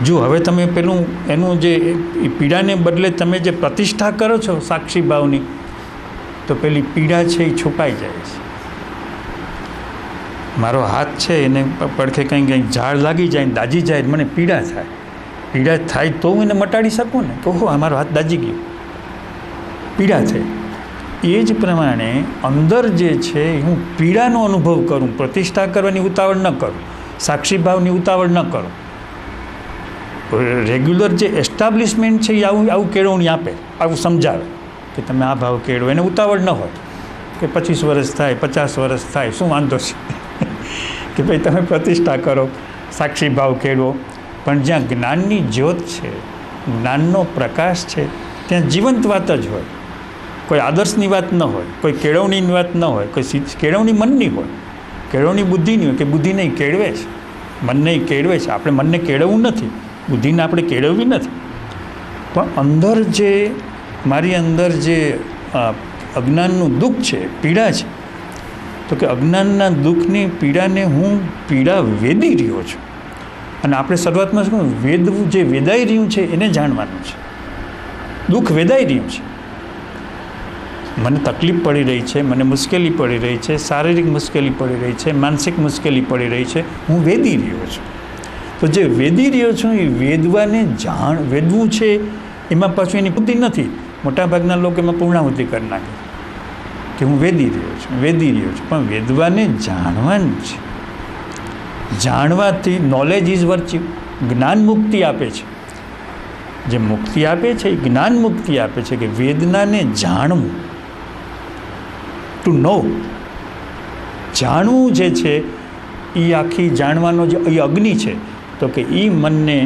જો હવે તમે પેલું એનું જે પીડાને બદલે તમે જે પ્રતિષ્ઠા કરો છો સાક્ષી ભાવની, તો પેલી પીડા છે એ છુપાઈ જાય છે. મારો હાથ છે એને પડખે કંઈક ઝાડ લાગી જાય, દાજી જાય, મને પીડા થાય. પીડા થાય તો હું એને મટાડી શકું ને, ઓહો આ મારો હાથ દાજી ગયો, પીડા થઈ. એ જ પ્રમાણે અંદર જે છે હું પીડાનો અનુભવ કરું, પ્રતિષ્ઠા કરવાની ઉતાવળ ન કરું, સાક્ષી ભાવની ઉતાવળ ન કરું. રેગ્યુલર જે એસ્ટાબ્લિશમેન્ટ છે એ આવું કેળવણી આપે, આવું સમજાવે કે તમે આ ભાવ કેળવો. એને ઉતાવળ ન હોય કે 25 વર્ષ થાય, 50 વર્ષ થાય, શું વાંધો છે કે ભાઈ તમે પ્રતિષ્ઠા કરો, સાક્ષી ભાવ કેળવો. પણ જ્યાં જ્ઞાનની જ્યોત છે, જ્ઞાનનો પ્રકાશ છે, ત્યાં જીવંત વાત જ હોય. કોઈ આદર્શની વાત ન હોય, કોઈ કેળવણીની વાત ન હોય, કોઈ કેળવણી મનની હોય, કેળવણી બુદ્ધિની હોય કે બુદ્ધિ નહીં કેળવે છે, મનને કેળવે છે. આપણે મનને કેળવવું નથી, બુદ્ધિને આપણે કેળવવી નથી. પણ અંદર જે મારી અંદર જે અજ્ઞાનનું દુઃખ છે, પીડા છે, તો કે અજ્ઞાનના દુઃખની પીડાને હું પીડા વેદી રહ્યો છું. અને આપણે શરૂઆતમાં શું વેદવું, જે વેદાઈ રહ્યું છે એને જાણવાનું છે. દુઃખ વેદાઈ રહ્યું છે, મને તકલીફ પડી રહી છે, મને મુશ્કેલી પડી રહી છે, શારીરિક મુશ્કેલી પડી રહી છે, માનસિક મુશ્કેલી પડી રહી છે, હું વેદી રહ્યો છું. તો જે વેદી રહ્યો છું એ વેદવાને વેદવું છે, એમાં પાછું એની બુદ્ધિ નથી. મોટાભાગના લોકો એમાં પૂર્ણાહુતિ કરી નાખે કે હું વેદી રહ્યો છું, વેદી રહ્યો છું. પણ વેદવાને જાણવાનું છે. જાણવાથી નોલેજ ઇઝ વર્ચ્યુ, જ્ઞાન મુક્તિ આપે છે. જે મુક્તિ આપે છે એ જ્ઞાન મુક્તિ આપે છે કે વેદનાને જાણવું, ટુ નો. જાણવું જે છે એ આખી જાણવાનો જે એ અગ્નિ છે, તો કે એ મનને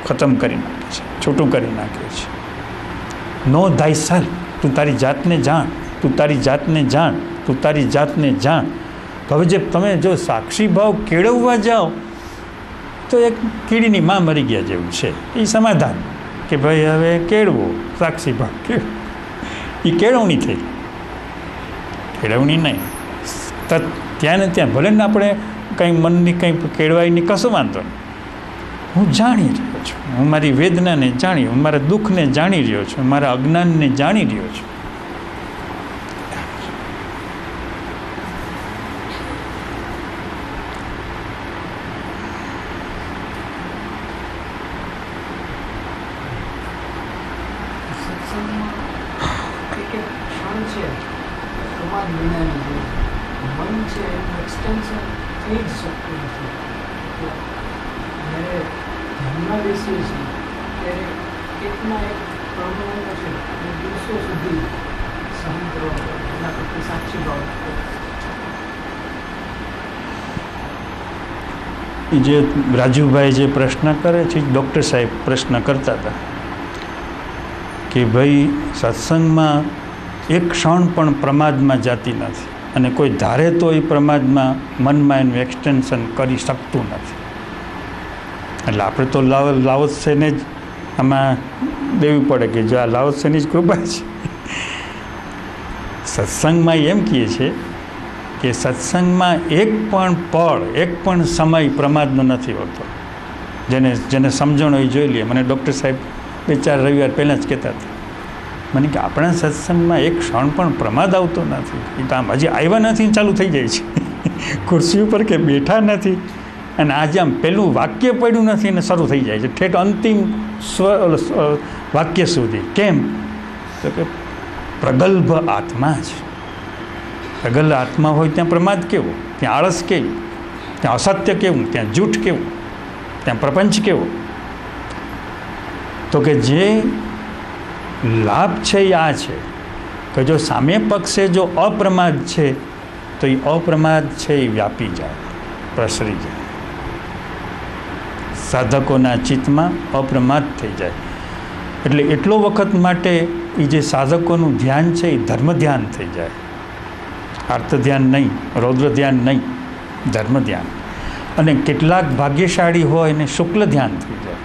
ખતમ કરી નાખે છે, છૂટું કરી નાખે છે. નો થાય સેલ્ફ, તું તારી જાતને જાણ, તું તારી જાતને જાણ, તું તારી જાતને જાણ. હવે જે તમે જો સાક્ષી ભાવ કેળવવા જાઓ તો એક કીડીની માં મરી ગયા જેવું છે. એ સમાધાન કે ભાઈ હવે કેળવો, સાક્ષી ભાવ કેળવો, એ કેળવણી થઈ, કેળવણી નહીં. ત્યાં ને ત્યાં ભલે ને આપણે કંઈ મનની કંઈ કેળવાયની કશો વાંધો નહીં. હું જાણી રહ્યો છું, હું મારી વેદનાને જાણી, હું મારા દુઃખને જાણી રહ્યો છું, મારા અજ્ઞાનને જાણી રહ્યો છું. જે રાજુભાઈ જે પ્રશ્ન કરે છે, ડૉક્ટર સાહેબ પ્રશ્ન કરતા હતા કે ભાઈ સત્સંગમાં એક ક્ષણ પણ પ્રમાદમાં જતી નથી અને કોઈ ધારે તો એ પ્રમાદમાં મનમાં એનું એક્સટેન્શન કરી શકતું નથી. એટલે આપણે તો લાઓત્સેને જ આમાં દેવી પડે કે જો આ લાઓત્સેની જ કૃપા છે. સત્સંગમાં એમ કહે છે કે સત્સંગમાં એક પણ પળ, એક પણ સમય પ્રમાદનો નથી હોતો. જેને સમજણ હોય જોઈ લે. મને ડૉક્ટર સાહેબ 2-4 રવિવાર પહેલાં જ કહેતા હતા, મને કે આપણા સત્સંગમાં એક ક્ષણ પણ પ્રમાદ આવતો નથી. એ તો આમ હજી આવ્યા નથી ચાલુ થઈ જાય છે. ખુરશી ઉપર કે બેઠા નથી અને આજે આમ પહેલું વાક્ય પડ્યું નથી અને શરૂ થઈ જાય છે ઠેઠ અંતિમ વાક્ય સુધી. કેમ? તો કે પ્રગલ્ભ આત્મા છે. પ્રગલ્ભ આત્મા હોય ત્યાં પ્રમાદ કેવો, ત્યાં આળસ કેવી, ત્યાં અસત્ય કેવું, ત્યાં જૂઠ કેવું, ત્યાં પ્રપંચ કેવો. તો કે જે લાભ છે એ આ છે કે જો સામે પક્ષે જો અપ્રમાદ છે તો એ અપ્રમાદ છે એ વ્યાપી જાય, પ્રસરી જાય. સાધકોના ચિત્તમાં અપ્રમાદ થઈ જાય. એટલે એટલો વખત માટે એ જે સાધકોનું ધ્યાન છે એ ધર્મ ધ્યાન થઈ જાય. આર્ત ધ્યાન નહીં, રૌદ્ર ધ્યાન નહીં, ધર્મ ધ્યાન. અને કેટલાક ભાગ્યશાળી હોય એને શુક્લ ધ્યાન થઈ જાય.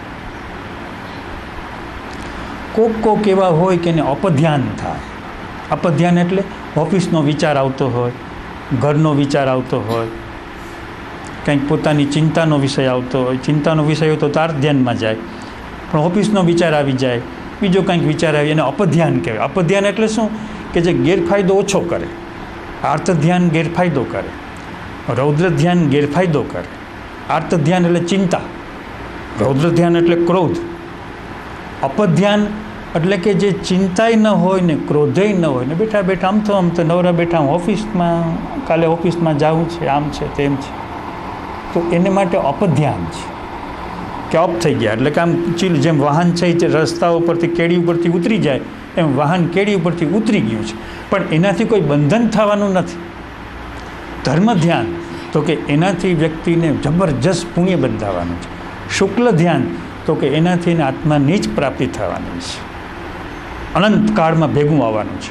કોક એવા હોય કે એને અપધ્યાન થાય. અપધ્યાન એટલે ઓફિસનો વિચાર આવતો હોય, ઘરનો વિચાર આવતો હોય, કંઈક પોતાની ચિંતાનો વિષય આવતો હોય. ચિંતાનો વિષય હોય તો તાર ધ્યાનમાં જાય, પણ ઓફિસનો વિચાર આવી જાય, બીજો કંઈક વિચાર આવી, એને અપધ્યાન કહેવાય. અપધ્યાન એટલે શું? કે જે ગેરફાયદો ઓછો કરે. આર્ત ધ્યાન ગેરફાયદો કરે, રૌદ્ર ધ્યાન ગેરફાયદો કરે. આર્ત ધ્યાન એટલે ચિંતા, રૌદ્ર ધ્યાન એટલે ક્રોધ. અપધ્યાન એટલે કે જે ચિંતાય ન હોય ને ક્રોધેય ન હોય ને બેઠા બેઠા આમ તો નવરા બેઠા ઓફિસમાં, કાલે ઓફિસમાં જવું છે, આમ છે તેમ છે, તો એને માટે અપધ્યાન છે કે અપ થઈ ગયા. એટલે કે આમ ચીલ જેમ વાહન છે એ રસ્તા ઉપરથી કેડી ઉપરથી ઉતરી જાય એમ વાહન કેડી ઉપરથી ઉતરી ગયું છે, પણ એનાથી કોઈ બંધન થવાનું નથી. ધર્મ ધ્યાન તો કે એનાથી વ્યક્તિને જબરજસ્ત પુણ્ય બંધાવાનું છે. શુક્લ ધ્યાન તો કે એનાથી એને આત્માની જ પ્રાપ્તિ થવાની છે, અનંત કાળમાં ભેગું આવવાનું છે.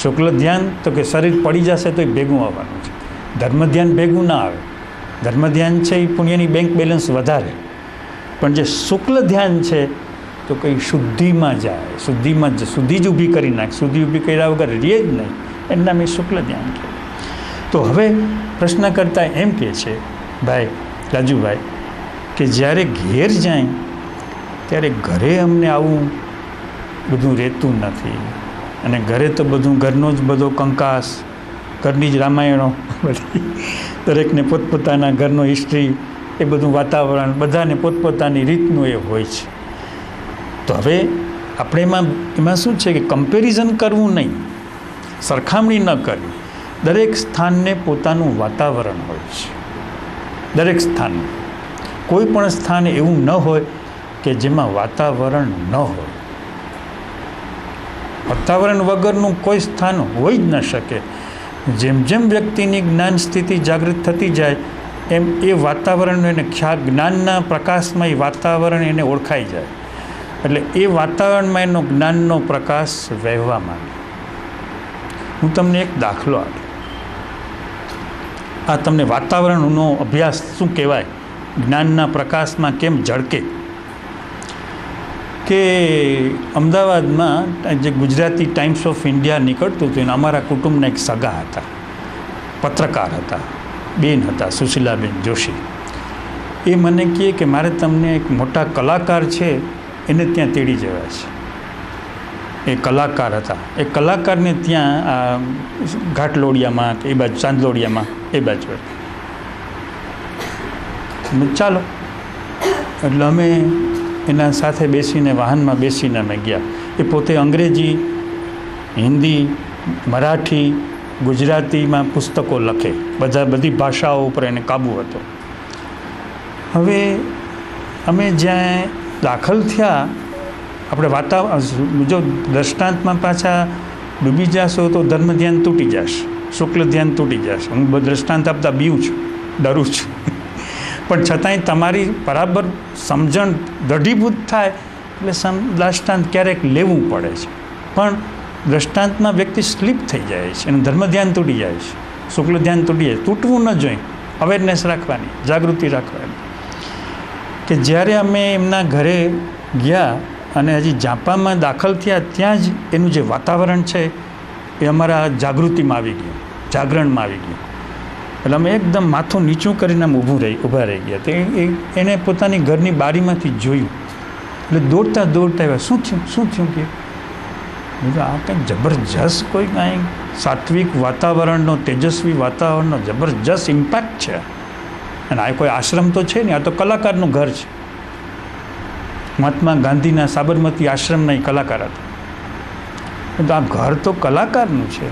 શુક્લ ધ્યાન તો કે શરીર પડી જશે તો એ ભેગું આવવાનું છે. ધર્મ ધ્યાન ભેગું ના આવે. ધર્મ ધ્યાન છે એ પુણ્યની બેંક બેલેન્સ વધારે, પણ જે શુક્લ ધ્યાન છે તો કંઈ શુદ્ધિમાં જાય, શુદ્ધિ જ ઊભી કરી નાખે. શુદ્ધિ ઊભી કર્યા વગર રહે જ નહીં, એનું નામ એ શુક્લ ધ્યાન કહેવાય. તો હવે પ્રશ્ન કરતા એમ કહે છે ભાઈ રાજુભાઈ કે જ્યારે ઘેર જાય ત્યારે ઘરે અમને આવું બધું રહેતું નથી, અને ઘરે તો બધું ઘરનો જ બધો કંકાસ, ઘરની જ રામાયણો બધી, દરેકને પોતપોતાના ઘરનો હિસ્ટ્રી, એ બધું વાતાવરણ બધાને પોતપોતાની રીતનું એ હોય છે. તો હવે આપણે એમાં શું છે કે કમ્પેરિઝન કરવું નહીં, સરખામણી ન કરવી. દરેક સ્થાનને પોતાનું વાતાવરણ હોય છે. દરેક સ્થાનનું કોઈ પણ સ્થાન એવું ન હોય કે જેમાં વાતાવરણ ન હોય. વાતાવરણ વગરનું કોઈ સ્થાન હોઈ જ ન શકે. જેમ જેમ વ્યક્તિની જ્ઞાન સ્થિતિ જાગૃત થતી જાય એમ એ વાતાવરણ એને જ્ઞાનના પ્રકાશમાં એ વાતાવરણ એને ઓળખાઈ જાય. એટલે એ વાતાવરણમાં એનો જ્ઞાનનો પ્રકાશ વહેવા માંડે. હું તમને એક દાખલો આપું. આ તમને વાતાવરણનો અભ્યાસ શું કહેવાય, જ્ઞાનના પ્રકાશમાં કેમ ઝળકે. કે અમદાવાદમાં જે ગુજરાતી ટાઈમ્સ ઓફ ઇન્ડિયા નીકળતું હતું એને અમારા કુટુંબના એક સગા હતા, પત્રકાર હતા, બેન હતા, સુશીલાબેન જોશી. એ મને કહે કે મારે તમને એક મોટા કલાકાર છે એને ત્યાં તેડી જવા છે. એ કલાકાર હતા. એ કલાકારને ત્યાં ઘાટલોડિયામાં કે એ બાજુ ચાંદલોડિયામાં એ બાજુ ચાલો. એટલે અમે એના સાથે બેસીને વાહનમાં બેસીને અમે ગયા. એ પોતે અંગ્રેજી, હિન્દી, મરાઠી, ગુજરાતીમાં પુસ્તકો લખે, બધી ભાષાઓ ઉપર એને કાબૂ હતો. હવે અમે જ્યાં દાખલ થયા, આપણે જો દ્રષ્ટાંતમાં પાછા ડૂબી જશો તો ધર્મ ધ્યાન તૂટી જશે, શુક્લ ધ્યાન તૂટી જશે. હું દ્રષ્ટાંત આપતા બીવું છું, ડરું છું, પણ છતાંય તમારી બરાબર સમજણ દઢીભૂત થાય એટલે દ્રષ્ટાંત ક્યારેક લેવું પડે છે, પણ દ્રષ્ટાંતમાં વ્યક્તિ સ્લીપ થઈ જાય છે, એનું ધર્મ ધ્યાન તૂટી જાય છે, શુક્લ ધ્યાન તૂટી જાય. તૂટવું ન જોઈએ, અવેરનેસ રાખવાની, જાગૃતિ રાખવાની. કે જ્યારે અમે એમના ઘરે ગયા અને હજી જાપામાં દાખલ થયા ત્યાં જ એનું જે વાતાવરણ છે એ અમારા જાગૃતિમાં આવી ગયું, જાગરણમાં આવી ગયું. એટલે અમે એકદમ માથું નીચું કરીને આમ ઊભા રહી ગયા. તો એને પોતાની ઘરની બારીમાંથી જોયું, એટલે દોડતા આવ્યા, શું થયું કે આ કંઈક જબરજસ્ત કોઈ કાંઈ સાત્વિક વાતાવરણનો, તેજસ્વી વાતાવરણનો જબરજસ્ત ઇમ્પેક્ટ છે. અને આ કોઈ આશ્રમ તો છે ને, આ તો કલાકારનું ઘર છે. મહાત્મા ગાંધીના સાબરમતી આશ્રમના એ કલાકાર હતા. તો આ ઘર તો કલાકારનું છે.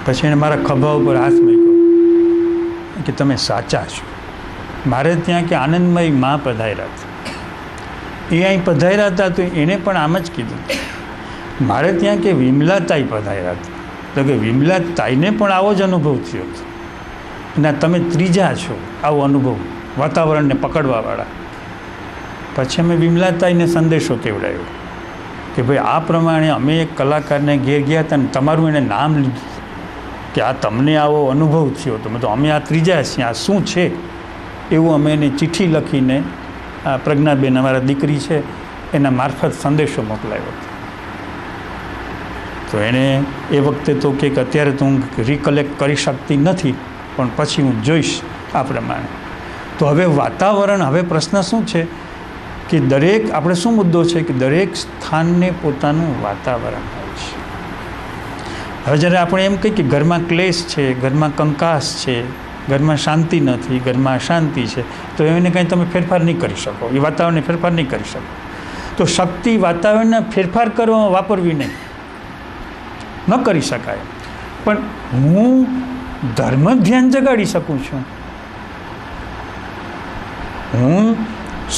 પછી એને મારા ખભા ઉપર હાથ મૂક્યો કે તમે સાચા છો. મારે ત્યાં કે આનંદમય માં પધાર્યા હતા, એ અહીં પધાર્યા હતા તો એણે પણ આમ જ કીધું. મારે ત્યાં કે વિમલાતાઈ પધાર્યા હતા, તો કે વિમલાતાઈને પણ આવો જ અનુભવ થયો હતો. અને તમે ત્રીજા છો આવો અનુભવ, વાતાવરણને પકડવાવાળા. પછી અમે વિમલાતાઈને સંદેશો કેવડાવ્યો કે ભાઈ આ પ્રમાણે અમે એક કલાકારને ઘેર ગયા હતા અને તમારું એને નામ લીધું કે આ તમને આવો અનુભવ થયો હતો, તો અમે આ ત્રીજા છીએ, આ શું છે એવું અમે એને ચિઠ્ઠી લખીને આ પ્રજ્ઞાબેન અમારા દીકરી છે એના મારફત સંદેશો મોકલાવ્યો હતો. તો એણે એ વખતે તો કે અત્યારે તો હું રિકલેક્ટ કરી શકતી નથી, પણ પછી હું જોઈશ આ પ્રમાણે. તો હવે વાતાવરણ, હવે પ્રશ્ન શું છે કે દરેક, આપણે શું મુદ્દો છે કે દરેક સ્થાનને પોતાનું વાતાવરણ હોય છે. હવે જ્યારે આપણે એમ કહીએ કે ઘરમાં ક્લેશ છે, ઘરમાં કંકાસ છે, ઘરમાં શાંતિ નથી, ઘરમાં અશાંતિ છે, તો એને કંઈ તમે ફેરફાર નહીં કરી શકો, એ વાતાવરણને ફેરફાર નહીં કરી શકો. તો શક્તિ વાતાવરણને ફેરફાર કરવામાં વાપરવી નહીં, ન કરી શકાય. પણ હું ધર્મ ધ્યાન જગાડી શકું છું, હું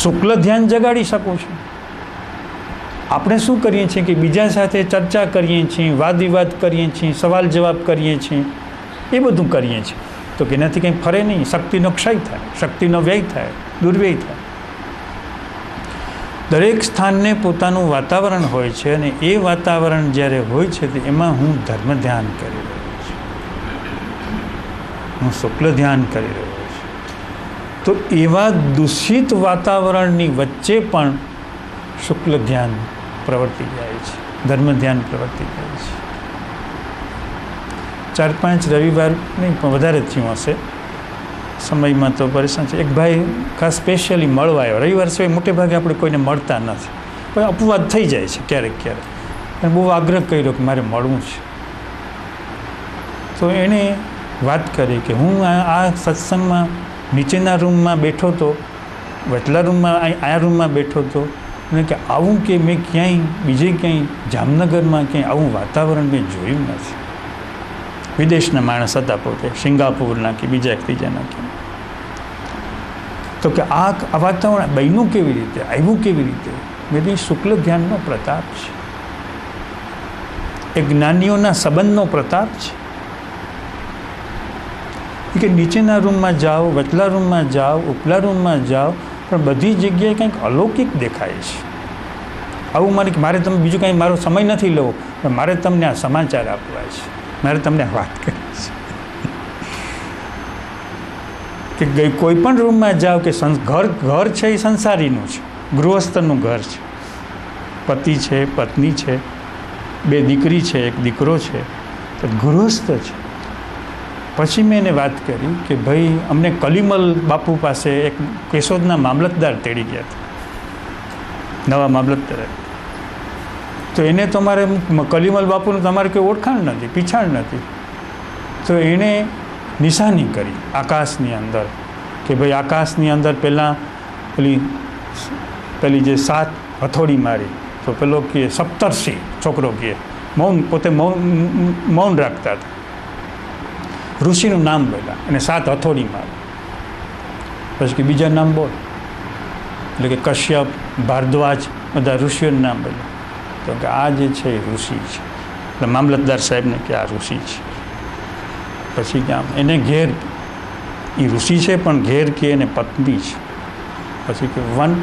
શુક્લ ધ્યાન જગાડી શકું છું. આપણે શું કરીએ છીએ કે બીજા સાથે ચર્ચા કરીએ છીએ, વાદ વિવાદ કરીએ છીએ, સવાલ જવાબ કરીએ છીએ, એ બધું કરીએ છીએ. તો કે એનાથી કંઈ ફરે નહીં, શક્તિનો ક્ષય થાય, શક્તિનો વ્યય થાય, દુર્વ્યય થાય. દરેક સ્થાનને પોતાનું વાતાવરણ હોય છે અને એ વાતાવરણ જ્યારે હોય છે તો એમાં હું ધર્મ ધ્યાન કરી રહ્યો છું, હું શુક્લ ધ્યાન કરી રહ્યો છું. તો એવા દૂષિત વાતાવરણની વચ્ચે પણ શુક્લ ધ્યાન પ્રવર્તી જાય છે, ધર્મ ધ્યાન પ્રવર્તી જાય છે. 4-5 રવિવાર નહીં પણ વધારે થયું હશે સમયમાં, તો પરેશાન છે. એક ભાઈ ખાસ સ્પેશિયલી મળવા આવ્યો. રવિવાર સિવાય મોટે ભાગે આપણે કોઈને મળતા નથી, પણ અપવાદ થઈ જાય છે ક્યારેક ક્યારેક. અને બહુ આગ્રહ કર્યો કે મારે મળવું છે. તો એણે વાત કરી કે હું આ સત્સંગમાં નીચેના રૂમમાં બેઠો હતો, વચલા રૂમમાં, આ રૂમમાં બેઠો હતો, અને કે આવું કે મેં ક્યાંય બીજે ક્યાંય જામનગરમાં ક્યાંય આવું વાતાવરણ મેં જોયું નથી. વિદેશના માણસ હતા પોતે, સિંગાપુરના કે બીજા એક ત્રીજાના કે. તો કે આ વાતાવરણ બન્યું કેવી રીતે, આવ્યું કેવી રીતે? મેં બી શુક્લ ધ્યાનનો પ્રતાપ છે, એ જ્ઞાનીઓના સંબંધનો પ્રતાપ છે. કે નીચેના રૂમમાં જાઓ, વચલા રૂમમાં જાઓ, ઉપલા રૂમમાં જાઓ, પણ બધી જગ્યાએ કંઈક અલૌકિક દેખાય છે. આવું મારે તમે બીજું કંઈ, મારો સમય નથી લેવો, પણ મારે તમને આ સમાચાર આપવા છે, મારે તમને વાત કરવી છે કે કોઈ પણ રૂમમાં જાઓ કે ઘર છે એ સંસારીનું છે, ગૃહસ્થનું ઘર છે, પતિ છે, પત્ની છે, 2 દીકરી છે, 1 દીકરો છે, તો ગૃહસ્થ છે. પછી મેં એને વાત કરી કે ભાઈ અમને કલીમલ બાપુ પાસે એક કેશોદના મામલતદાર તેડી ગયા હતા, નવા મામલતદાર. તો એને તમારે કલીમલ બાપુનું તમારે કોઈ ઓળખાણ નથી, પીછાણ નથી. તો એણે નિશાની કરી આકાશની અંદર કે ભાઈ આકાશની અંદર પહેલાં પેલી જે 7 હથોડી મારી, તો પેલો કહે સપ્તર્ષિ, છોકરો કહે, પોતે મૌન રાખતા હતા, ઋષિનું નામ બોલ્યા અને 7 હથોડી મારી. પછી કે બીજા નામ બોલ, એટલે કે કશ્યપ, ભારદ્વાજ, બધા ઋષિઓનું નામ બોલ્યા. તો કે આ જે છે એ ઋષિ છે. એટલે મામલતદાર સાહેબને કે આ ઋષિ છે. પછી કે આમ એને ઘેર, એ ઋષિ છે પણ ઘેર કે એને પત્ની છે. પછી કે 1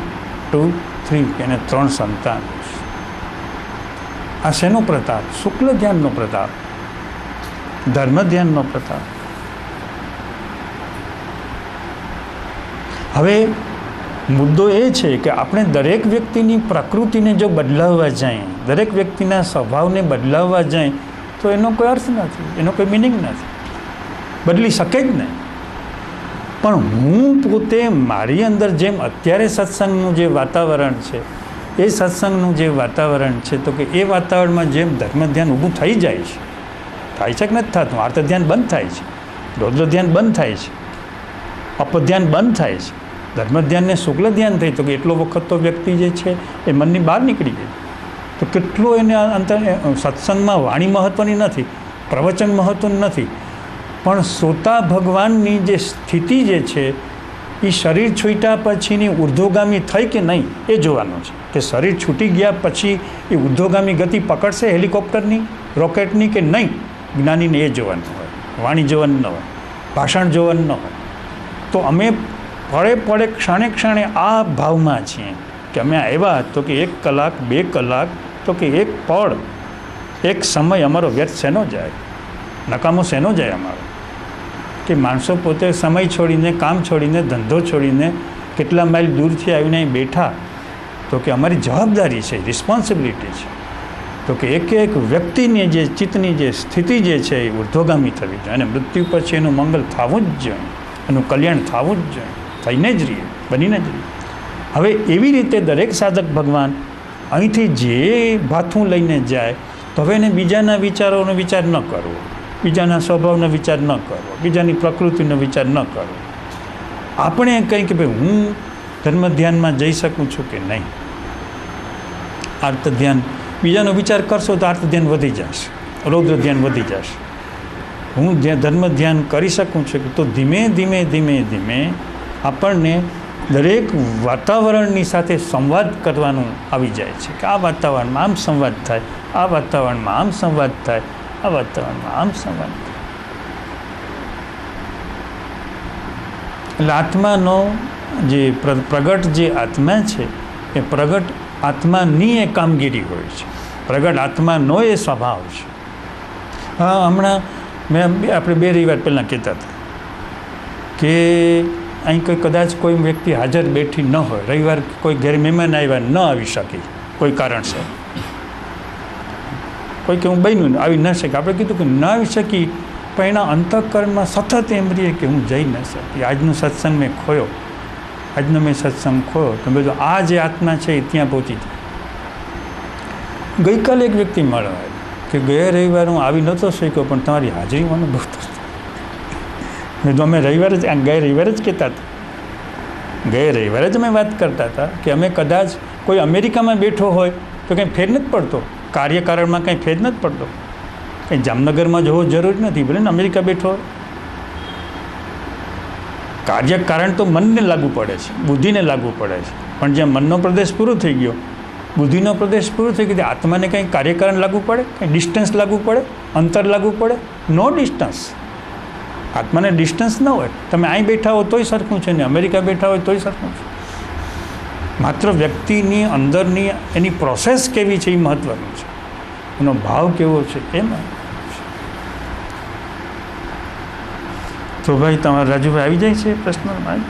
2, 3 એને 3 સંતાન. આ શેનો પ્રતાપ? શુક્લ ધ્યાનનો પ્રતાપ, ધર્મ ધ્યાનનો પ્રતાપ. હવે મુદ્દો એ છે કે આપણે દરેક વ્યક્તિની પ્રકૃતિને જો બદલાવવા જાય, દરેક વ્યક્તિના સ્વભાવને બદલાવવા જાય તો એનો કોઈ અર્થ નથી, એનો કોઈ મિનિંગ નથી, બદલી શકે જ નહીં. પણ હું પોતે મારી અંદર જેમ અત્યારે સત્સંગનું જે વાતાવરણ છે, એ સત્સંગનું જે વાતાવરણ છે, તો કે એ વાતાવરણમાં જેમ ધર્મ ધ્યાન ઊભું થઈ જાય છે, થાય છે કે નથી થતું? આર્ત ધ્યાન બંધ થાય છે, રૌદ્ર ધ્યાન બંધ થાય છે, અપધ્યાન બંધ થાય છે, ધર્મ ધ્યાનને શુક્લ ધ્યાન થઈ, તો કે એટલો વખત તો વ્યક્તિ જે છે એ મનની બહાર નીકળી ગઈ. તો કેટલો એને અંતર. સત્સંગમાં વાણી મહત્ત્વની નથી, પ્રવચન મહત્ત્વનું નથી, પણ શ્રોતા ભગવાનની જે સ્થિતિ જે છે એ શરીર છૂટ્યા પછીની ઉર્ધ્વગામી થઈ કે નહીં એ જોવાનું છે. કે શરીર છૂટી ગયા પછી એ ઉર્ધ્વગામી ગતિ પકડશે હેલિકોપ્ટરની, રોકેટની કે નહીં, જ્ઞાનીને એ જોવાનું હોય, વાણી જોવાનું ન હોય, ભાષણ જોવાનું ન હોય. તો અમે પડે પડે ક્ષણે ક્ષણે આ ભાવમાં છીએ કે અમે આવ્યા તો કે 1 કલાક 2 કલાક તો કે એક પળ, એક સમય અમારો વ્યર્થ શેનો જાય, નકામો શેનો જાય અમારો? કે માણસો પોતે સમય છોડીને, કામ છોડીને, ધંધો છોડીને કેટલા માઇલ દૂરથી આવીને અહીં બેઠા, તો કે અમારી જવાબદારી છે, રિસ્પોન્સિબિલિટી છે. તો કે એક વ્યક્તિની જે ચિત્તની જે સ્થિતિ જે છે એ ઉર્ધ્વગામી થવી જોઈએ, અને મૃત્યુ પછી એનું મંગલ થવું જ જોઈએ, એનું કલ્યાણ થવું જ જોઈએ, થઈને જ રહીએ, બનીને જ રહીએ. હવે એવી રીતે દરેક સાધક ભગવાન અહીંથી જે ભાથું લઈને જાય, તો હવે એને બીજાના વિચારોનો વિચાર ન કરવો, બીજાના સ્વભાવનો વિચાર ન કરવો, બીજાની પ્રકૃતિનો વિચાર ન કરવો. આપણે કંઈ કે ભાઈ હું ધર્મ ધ્યાનમાં જઈ શકું છું કે નહીં. આર્ત ધ્યાન, બીજાનો વિચાર કરશો તો આર્ત ધ્યાન વધી જશે, રૌદ્ર ધ્યાન વધી જશે. હું ધર્મ ધ્યાન કરી શકું છું તો ધીમે ધીમે ધીમે ધીમે આપણને દરેક વાતાવરણની સાથે સંવાદ કરવાનું આવી જાય છે. કે આ વાતાવરણમાં આમ સંવાદ થાય, આ વાતાવરણમાં આમ સંવાદ થાય, આ વાતાવરણમાં આમ સંવાદ થાય. એટલે આત્માનો જે પ્રગટ જે આત્મા છે એ પ્રગટ આત્માની એ કામગીરી હોય છે, પ્રગટ આત્માનો એ સ્વભાવ છે. હા, હમણાં આપણે 2 રવિવાર પહેલાં કહેતા હતા કે અહીં કોઈ કદાચ કોઈ વ્યક્તિ હાજર બેઠી ન હોય, રવિવાર કોઈ ઘરે મહેમાન આવ્યા ન આવી શકે કોઈ કારણસર, કોઈ કે હું બન્યું આવી ન શકે, આપણે કીધું કે ન આવી શકી, પણ એના અંતઃકરણમાં સતત એમ રહીએ કે હું જઈ ન શકી, આજનો સત્સંગ મેં ખોયો, આજનો મેં સત્સંગ ખોયો, તો બધું આ જે આત્મા છે એ ત્યાં પહોંચી જાય. ગઈકાલે એક વ્યક્તિ મળવા કે ગયા રવિવારે હું આવી નહોતો શક્યો, પણ તમારી હાજરી મને બહુ થતી. મેં તો અમે રવિવારે જ ગયા રવિવારે જ કહેતા હતા, ગયા રવિવારે જ અમે વાત કરતા હતા કે અમે કદાચ કોઈ અમેરિકામાં બેઠો હોય તો કંઈ ફેર નથી પડતો, કાર્યકારણમાં કંઈ ફેર નથી પડતો, કંઈ જામનગરમાં જવો જરૂર નથી, ભલે ને અમેરિકા બેઠો હોય. કાર્યકારણ તો મનને લાગુ પડે છે, બુદ્ધિને લાગુ પડે છે, પણ જ્યાં મનનો પ્રદેશ પૂરો થઈ ગયો, બુદ્ધિનો પ્રદેશ પૂરો થઈ ગયો, આત્માને કંઈ કાર્યકારણ લાગુ પડે, કંઈ ડિસ્ટન્સ લાગુ પડે, અંતર લાગુ પડે? નો ડિસ્ટન્સ. આત્માને ડિસ્ટન્સ ન હોય. તમે અહીં બેઠા હો તોય સરખું છે ને અમેરિકા બેઠા હોય તોય સરખું છે. માત્ર વ્યક્તિની અંદરની એની પ્રોસેસ કેવી છે એ મહત્ત્વનું છે, એનો ભાવ કેવો છે એ મહત્ત્વનું છે. તો ભાઈ તમારા રાજુભાઈ આવી જાય છે પ્રશ્નમાં?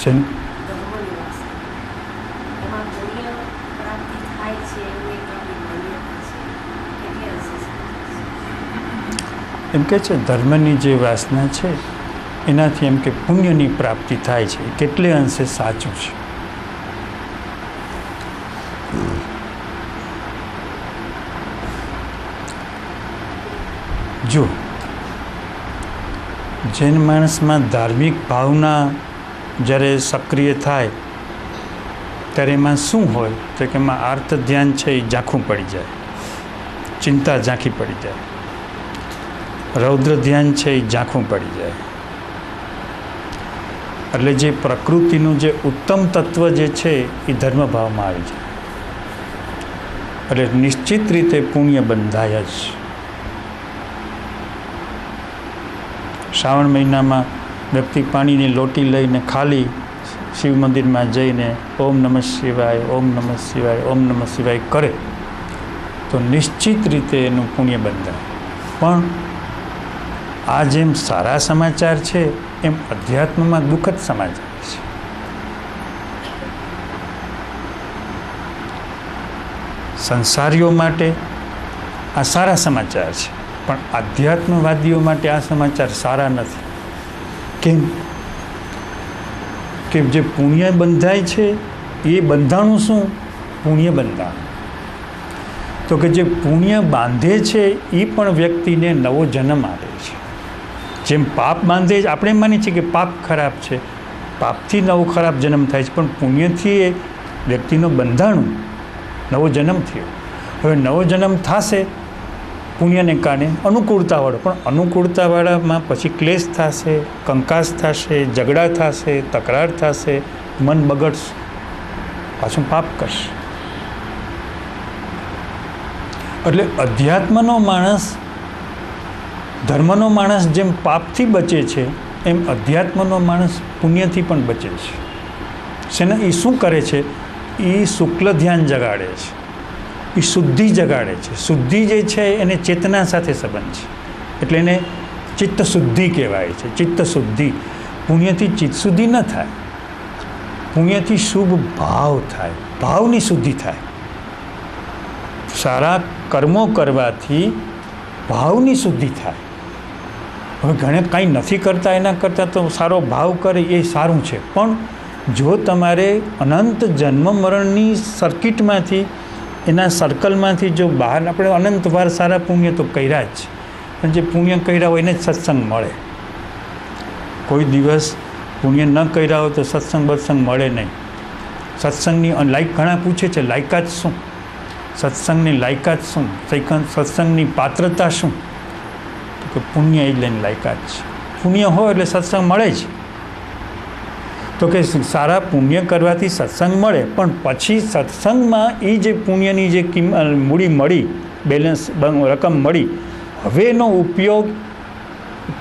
છે એમ કે છે ધર્મની જે વાસના છે એનાથી એમ કે પુણ્યની પ્રાપ્તિ થાય છે, કેટલે અંશે સાચું છે. જો જૈન માણસમાં ધાર્મિક ભાવના જ્યારે સક્રિય થાય ત્યારે એમાં શું હોય તો કે એમાં આર્ત ધ્યાન છે એ ઝાંખું પડી જાય, ચિંતા ઝાંખી પડી જાય, રૌદ્ર ધ્યાન છે એ ઝાંખું પડી જાય. એટલે જે પ્રકૃતિનું જે ઉત્તમ તત્વ જે છે એ ધર્મભાવમાં આવી જાય. એટલે નિશ્ચિત રીતે પુણ્ય બંધાય જ. શ્રાવણ મહિનામાં વ્યક્તિ પાણીની લોટી લઈને ખાલી શિવ મંદિરમાં જઈને ઓમ નમઃ શિવાય, ઓમ નમઃ શિવાય, ઓમ નમઃ શિવાય કરે તો નિશ્ચિત રીતે એનું પુણ્ય બંધાય. પણ આ જેમ સારા સમાચાર છે એમ અધ્યાત્મમાં દુઃખદ સમાચાર છે. સંસારીઓ માટે આ સારા સમાચાર છે, પણ આધ્યાત્મવાદીઓ માટે આ સમાચાર સારા નથી. કેમ કે જે પુણ્ય બંધાય છે એ બંધાણું શું? પુણ્ય બંધાણું. તો કે જે પુણ્ય બાંધે છે એ પણ વ્યક્તિને નવો જન્મ આપે છે. જેમ પાપ બાંધે છે, આપણે માનીએ છીએ કે પાપ ખરાબ છે, પાપથી નવો ખરાબ જન્મ થાય છે, પણ પુણ્યથી એ વ્યક્તિનું બંધાણું નવો જન્મ થયો. હવે નવો જન્મ થશે પુણ્યને કારણે અનુકૂળતાવાળો, પણ અનુકૂળતાવાળામાં પછી ક્લેશ થશે, કંકાસ થશે, ઝઘડા થશે, તકરાર થશે, મન બગડશે, પાછું પાપ કરશે. એટલે અધ્યાત્મનો માણસ, ધર્મનો માણસ જેમ પાપથી બચે છે એમ અધ્યાત્મનો માણસ પુણ્યથી પણ બચે છે. શેના? એ શું કરે છે? એ શુક્લ ધ્યાન જગાડે છે, એ શુદ્ધિ જગાડે છે. શુદ્ધિ જે છે એને ચેતના સાથે સંબંધ છે, એટલે એને ચિત્ત શુદ્ધિ કહેવાય છે. ચિત્ત શુદ્ધિ. પુણ્યથી ચિત્ત શુદ્ધિ ન થાય, પુણ્યથી શુભ ભાવ થાય, ભાવની શુદ્ધિ થાય. સારા કર્મો કરવાથી ભાવની શુદ્ધિ થાય. હવે ઘણે કાંઈ નથી કરતા, એના કરતાં તો સારો ભાવ કરે એ સારું છે. પણ જો તમારે અનંત જન્મ મરણની સર્કિટમાંથી, એના સર્કલમાંથી જો બહાર, આપણે અનંત વાર સારા પુણ્ય તો કર્યા જ, પણ જે પુણ્ય કર્યા હોય એને જ સત્સંગ મળે. કોઈ દિવસ પુણ્ય ન કર્યા હોય તો સત્સંગ બત્સંગ મળે નહીં. સત્સંગની ઘણા પૂછે છે લાયકાત શું? સત્સંગની લાયકાત શું? સત્સંગની પાત્રતા શું? તો કે પુણ્ય એ જ લઈને લાયકાત છે. પુણ્ય હોય એટલે સત્સંગ મળે જ. તો કે સારા પુણ્ય કરવાથી સત્સંગ મળે, પણ પછી સત્સંગમાં એ જે પુણ્યની જે મૂડી મળી, બેલેન્સ રકમ મળી, હવે એનો ઉપયોગ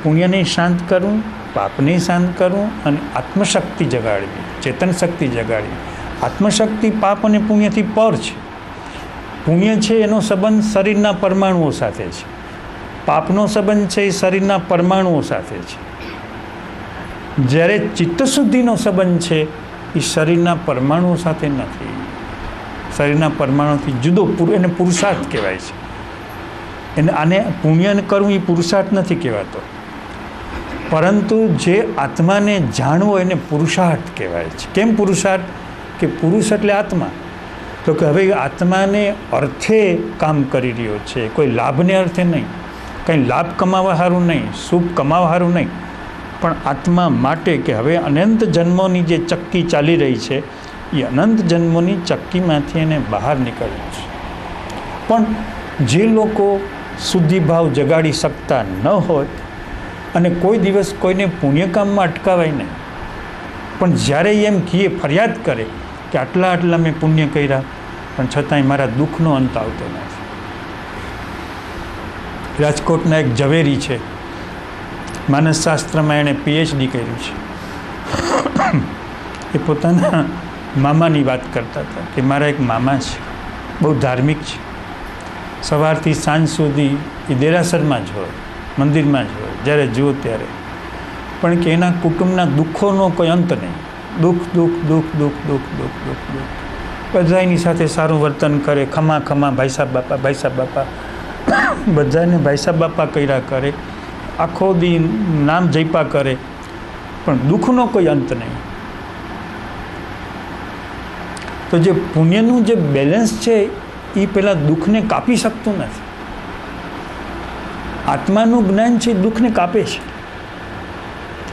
પુણ્યને શાંત કરવું, પાપને શાંત કરવું અને આત્મશક્તિ જગાડવી, ચેતન શક્તિ જગાડવી. આત્મશક્તિ પાપ અને પુણ્યથી પર છે. પુણ્ય છે એનો સંબંધ શરીરના પરમાણુઓ સાથે છે, પાપનો સંબંધ છે એ શરીરના પરમાણુઓ સાથે છે. જ્યારે ચિત્તશુદ્ધિનો સંબંધ છે એ શરીરના પરમાણુઓ સાથે નથી. શરીરના પરમાણુથી જુદો, એને પુરુષાર્થ કહેવાય છે. આને પુણ્ય કરવું એ પુરુષાર્થ નથી કહેવાતો, પરંતુ જે આત્માને જાણવો એને પુરુષાર્થ કહેવાય છે. કેમ પુરુષાર્થ? કે પુરુષ એટલે આત્મા. તો કે હવે આત્માને અર્થે કામ કરી રહ્યો છે, કોઈ લાભને અર્થે નહીં, કંઈ લાભ કમાવા સારું નહીં, સુખ કમાવા સારું નહીં, પણ આત્મા માટે કે હવે અનંત જન્મોની જે ચક્કી ચાલી રહી છે એ અનંત જન્મોની ચક્કીમાંથી એને બહાર નીકળવું છે. પણ જે લોકો શુદ્ધિભાવ જગાડી શકતા ન હોય અને કોઈ દિવસ કોઈને પુણ્યકામમાં અટકાવાય નહીં, પણ જ્યારે એમ કહીએ, ફરિયાદ કરે કે આટલા મેં પુણ્ય કર્યા પણ છતાંય મારા દુઃખનો અંત આવતો નથી. રાજકોટના એક ઝવેરી છે, માનસશાસ્ત્રમાં એણે PhD કર્યું છે. એ પોતાના મામાની વાત કરતા હતા કે મારા એક મામા છે, બહુ ધાર્મિક છે, સવારથી સાંજ સુધી એ દેરાસરમાં જ હોય, મંદિરમાં જ હોય, જ્યારે જુઓ ત્યારે, પણ કે એના કુટુંબના દુઃખોનો કોઈ અંત નહીં. દુઃખ દુઃખ દુઃખ દુઃખ દુઃખ દુઃખ દુઃખ દુઃખ. બધાની સાથે સારું વર્તન કરે, ખમા ખમા ભાઈ સાહેબ બાપા, ભાઈ સાહેબ બાપા, બધાને ભાઈ સાહેબ બાપા કર્યા કરે, આખો દી નામ જપ્યા કરે, પણ દુઃખનો કોઈ અંત નહીં. તો જે પુણ્યનું જે બેલેન્સ છે એ પહેલાં દુઃખને કાપી શકતું નથી. આત્માનું જ્ઞાન છે એ દુઃખને કાપે છે,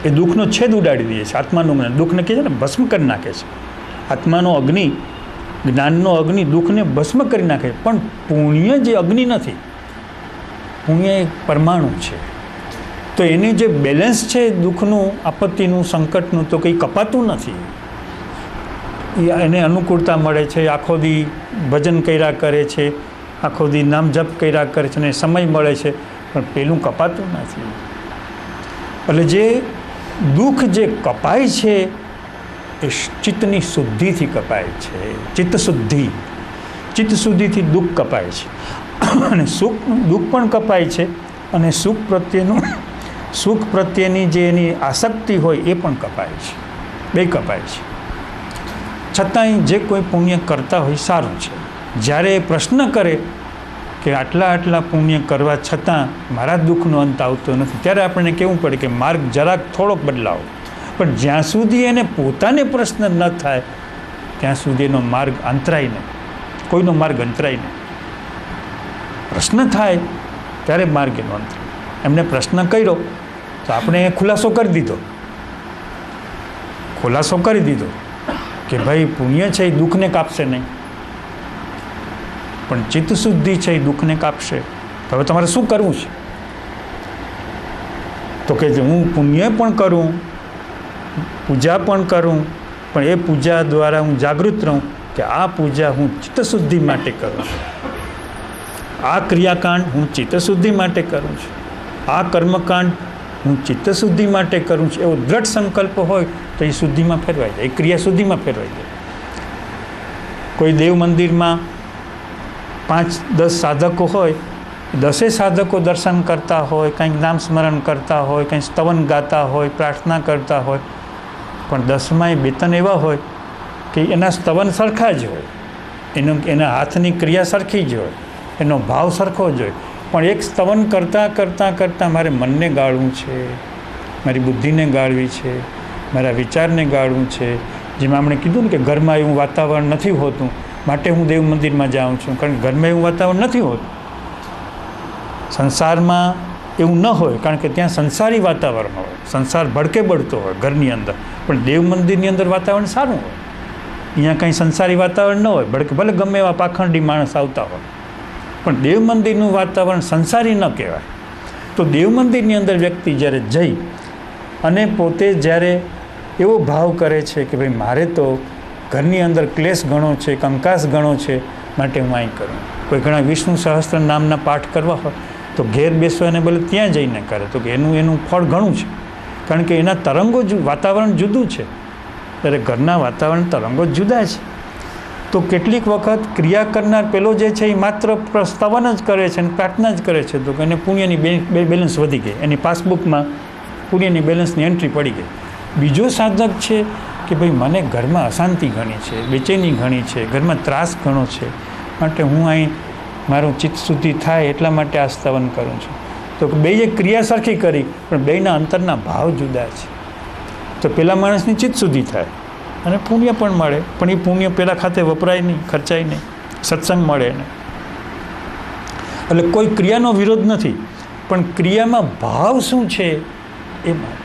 એ દુઃખનો છેદ ઉડાડી દે છે. આત્માનું જ્ઞાન દુઃખને કહે છે ને ભસ્મ કરી નાખે છે. આત્માનો અગ્નિ, જ્ઞાનનો અગ્નિ દુઃખને ભસ્મ કરી નાખે. પણ પુણ્ય જે અગ્નિ નથી, પુણ્ય એક પરમાણુ છે. તો એની જે બેલેન્સ છે દુઃખનું, આપત્તિનું, સંકટનું, તો કંઈ કપાતું નથી. એને અનુકૂળતા મળે છે, આખો દી ભજન કર્યા કરે છે, આખો દી નામ જપ કર્યા કરે છે, અને સમય મળે છે, પણ પેલું કપાતું નથી. એટલે જે દુઃખ જે કપાય છે એ ચિત્તની શુદ્ધિથી કપાય છે. ચિત્ત શુદ્ધિ, ચિત્ત શુદ્ધિથી દુઃખ કપાય છે. અને દુઃખ પણ કપાય છે, અને સુખ પ્રત્યેની જે એની આસક્તિ હોય એ પણ કપાય છે. બે કપાય છે. છતાંય જે કોઈ પુણ્ય કરતા હોય સારું છે. જ્યારે એ પ્રશ્ન કરે કે આટલા પુણ્ય કરવા છતાં મારા દુઃખનો અંત આવતો નથી, ત્યારે આપણને કહેવું પડે કે માર્ગ જરાક થોડોક બદલાવો. પણ જ્યાં સુધી એને પોતાને પ્રશ્ન ન થાય ત્યાં સુધી એનો માર્ગ અંતરાય નહીં, કોઈનો માર્ગ અંતરાય નહીં. પ્રશ્ન થાય ત્યારે માર્ગ એનો અંતરાય. એમને પ્રશ્ન કર્યો તો આપણે ખુલાસો કરી દીધો કે ભાઈ પુણ્ય છે એ દુઃખને કાપશે નહીં, પણ ચિત્ત શુદ્ધિ છે એ દુઃખને કાપશે. તો હવે તમારે શું કરવું છે? તો કે હું પુણ્ય પણ કરું, પૂજા પણ કરું, પણ એ પૂજા દ્વારા હું જાગૃત રહું કે આ પૂજા હું ચિત્તશુદ્ધિ માટે કરું છું, આ ક્રિયાકાંડ હું ચિત્તશુદ્ધિ માટે કરું છું, આ કર્મકાંડ હું ચિત્તશુદ્ધિ માટે કરું છું. એવો દ્રઢ સંકલ્પ હોય તો એ શુદ્ધિમાં ફેરવાઈ જાય, એ ક્રિયા શુદ્ધિમાં ફેરવાઈ જાય. કોઈ દેવ મંદિરમાં 5-10 સાધકો હોય, 10 સાધકો દર્શન કરતા હોય, કંઈક નામ સ્મરણ કરતા હોય, કંઈક સ્તવન ગાતા હોય, પ્રાર્થના કરતા હોય, પણ 10માં 2-3 એવા હોય કે એના સ્તવન સરખા જ હોય, એના હાથની ક્રિયા સરખી જ હોય, એનો ભાવ સરખો જ હોય, પણ એક સ્તવન કરતાં મારે મનને ગાળવું છે, મારી બુદ્ધિને ગાળવી છે, મારા વિચારને ગાળવું છે. જેમાં આપણે કીધું ને કે ઘરમાં એવું વાતાવરણ નથી હોતું, માટે હું દેવ મંદિરમાં જાઉં છું, કારણ કે ઘરમાં એવું વાતાવરણ નથી હોતું. સંસારમાં એવું ન હોય, કારણ કે ત્યાં સંસારી વાતાવરણ હોય, સંસાર ભડકે બળતો હોય ઘરની અંદર, પણ દેવ મંદિરની અંદર વાતાવરણ સારું હોય. અહીંયા કંઈ સંસારી વાતાવરણ ન હોય, ભડકે ભલે ગમે એવા પાખંડી માણસ આવતા હોય, પણ દેવ મંદિરનું વાતાવરણ સંસારી ન કહેવાય. તો દેવ મંદિરની અંદર વ્યક્તિ જ્યારે જઈ અને પોતે જ્યારે એવો ભાવ કરે છે કે ભાઈ મારે તો ઘરની અંદર ક્લેશ ઘણો છે, કંકાસ ઘણો છે, માટે હું અહીં કરું. કોઈ ઘણા વિષ્ણુ સહસ્ત્ર નામના પાઠ કરવા હોય તો ઘેર બેસવાને બદલે ત્યાં જઈને કરે, તો કે એનું ફળ ઘણું છે, કારણ કે એના તરંગો વાતાવરણ જુદું છે, ત્યારે ઘરના વાતાવરણ તરંગો જુદા છે. તો કેટલીક વખત ક્રિયા કરનાર પેલો જે છે એ માત્ર સ્તવન જ કરે છે અને પ્રાર્થના જ કરે છે, તો કે એને પુણ્યની બેલેન્સ વધી ગઈ, એની પાસબુકમાં પુણ્યની બેલેન્સની એન્ટ્રી પડી ગઈ. બીજો સાધક છે કે ભાઈ મને ઘરમાં અશાંતિ ઘણી છે, બેચેની ઘણી છે, ઘરમાં ત્રાસ ઘણો છે, માટે હું અહીં મારું ચિત્ત શુદ્ધિ થાય એટલા માટે આ સ્તવન કરું છું. તો બેય ક્રિયા સરખી કરી, પણ બેયના અંતરના ભાવ જુદા છે. તો પેલા માણસની ચિત્ત શુદ્ધિ થાય અને પુણ્ય પણ મળે, પણ એ પુણ્ય પેલા ખાતે વપરાય નહીં, ખર્ચાય નહીં, સત્સંગ મળે એને. એટલે કોઈ ક્રિયાનો વિરોધ નથી, પણ ક્રિયામાં ભાવ શું છે એ માટે.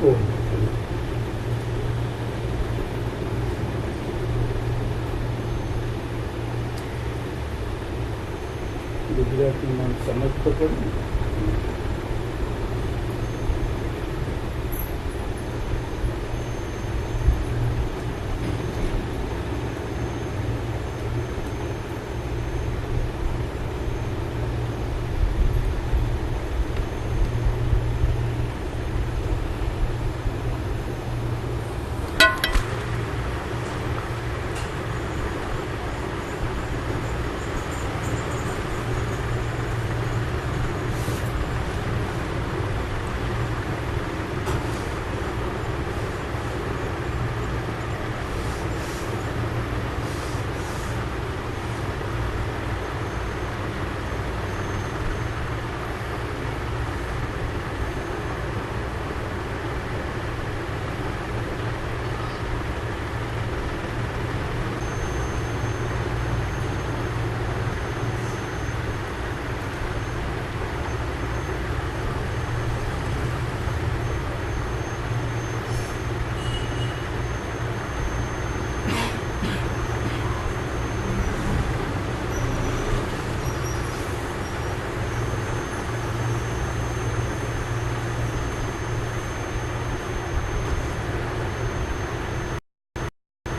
ઓમ. ગુજરાતીમાં સમજ તો પડે ને.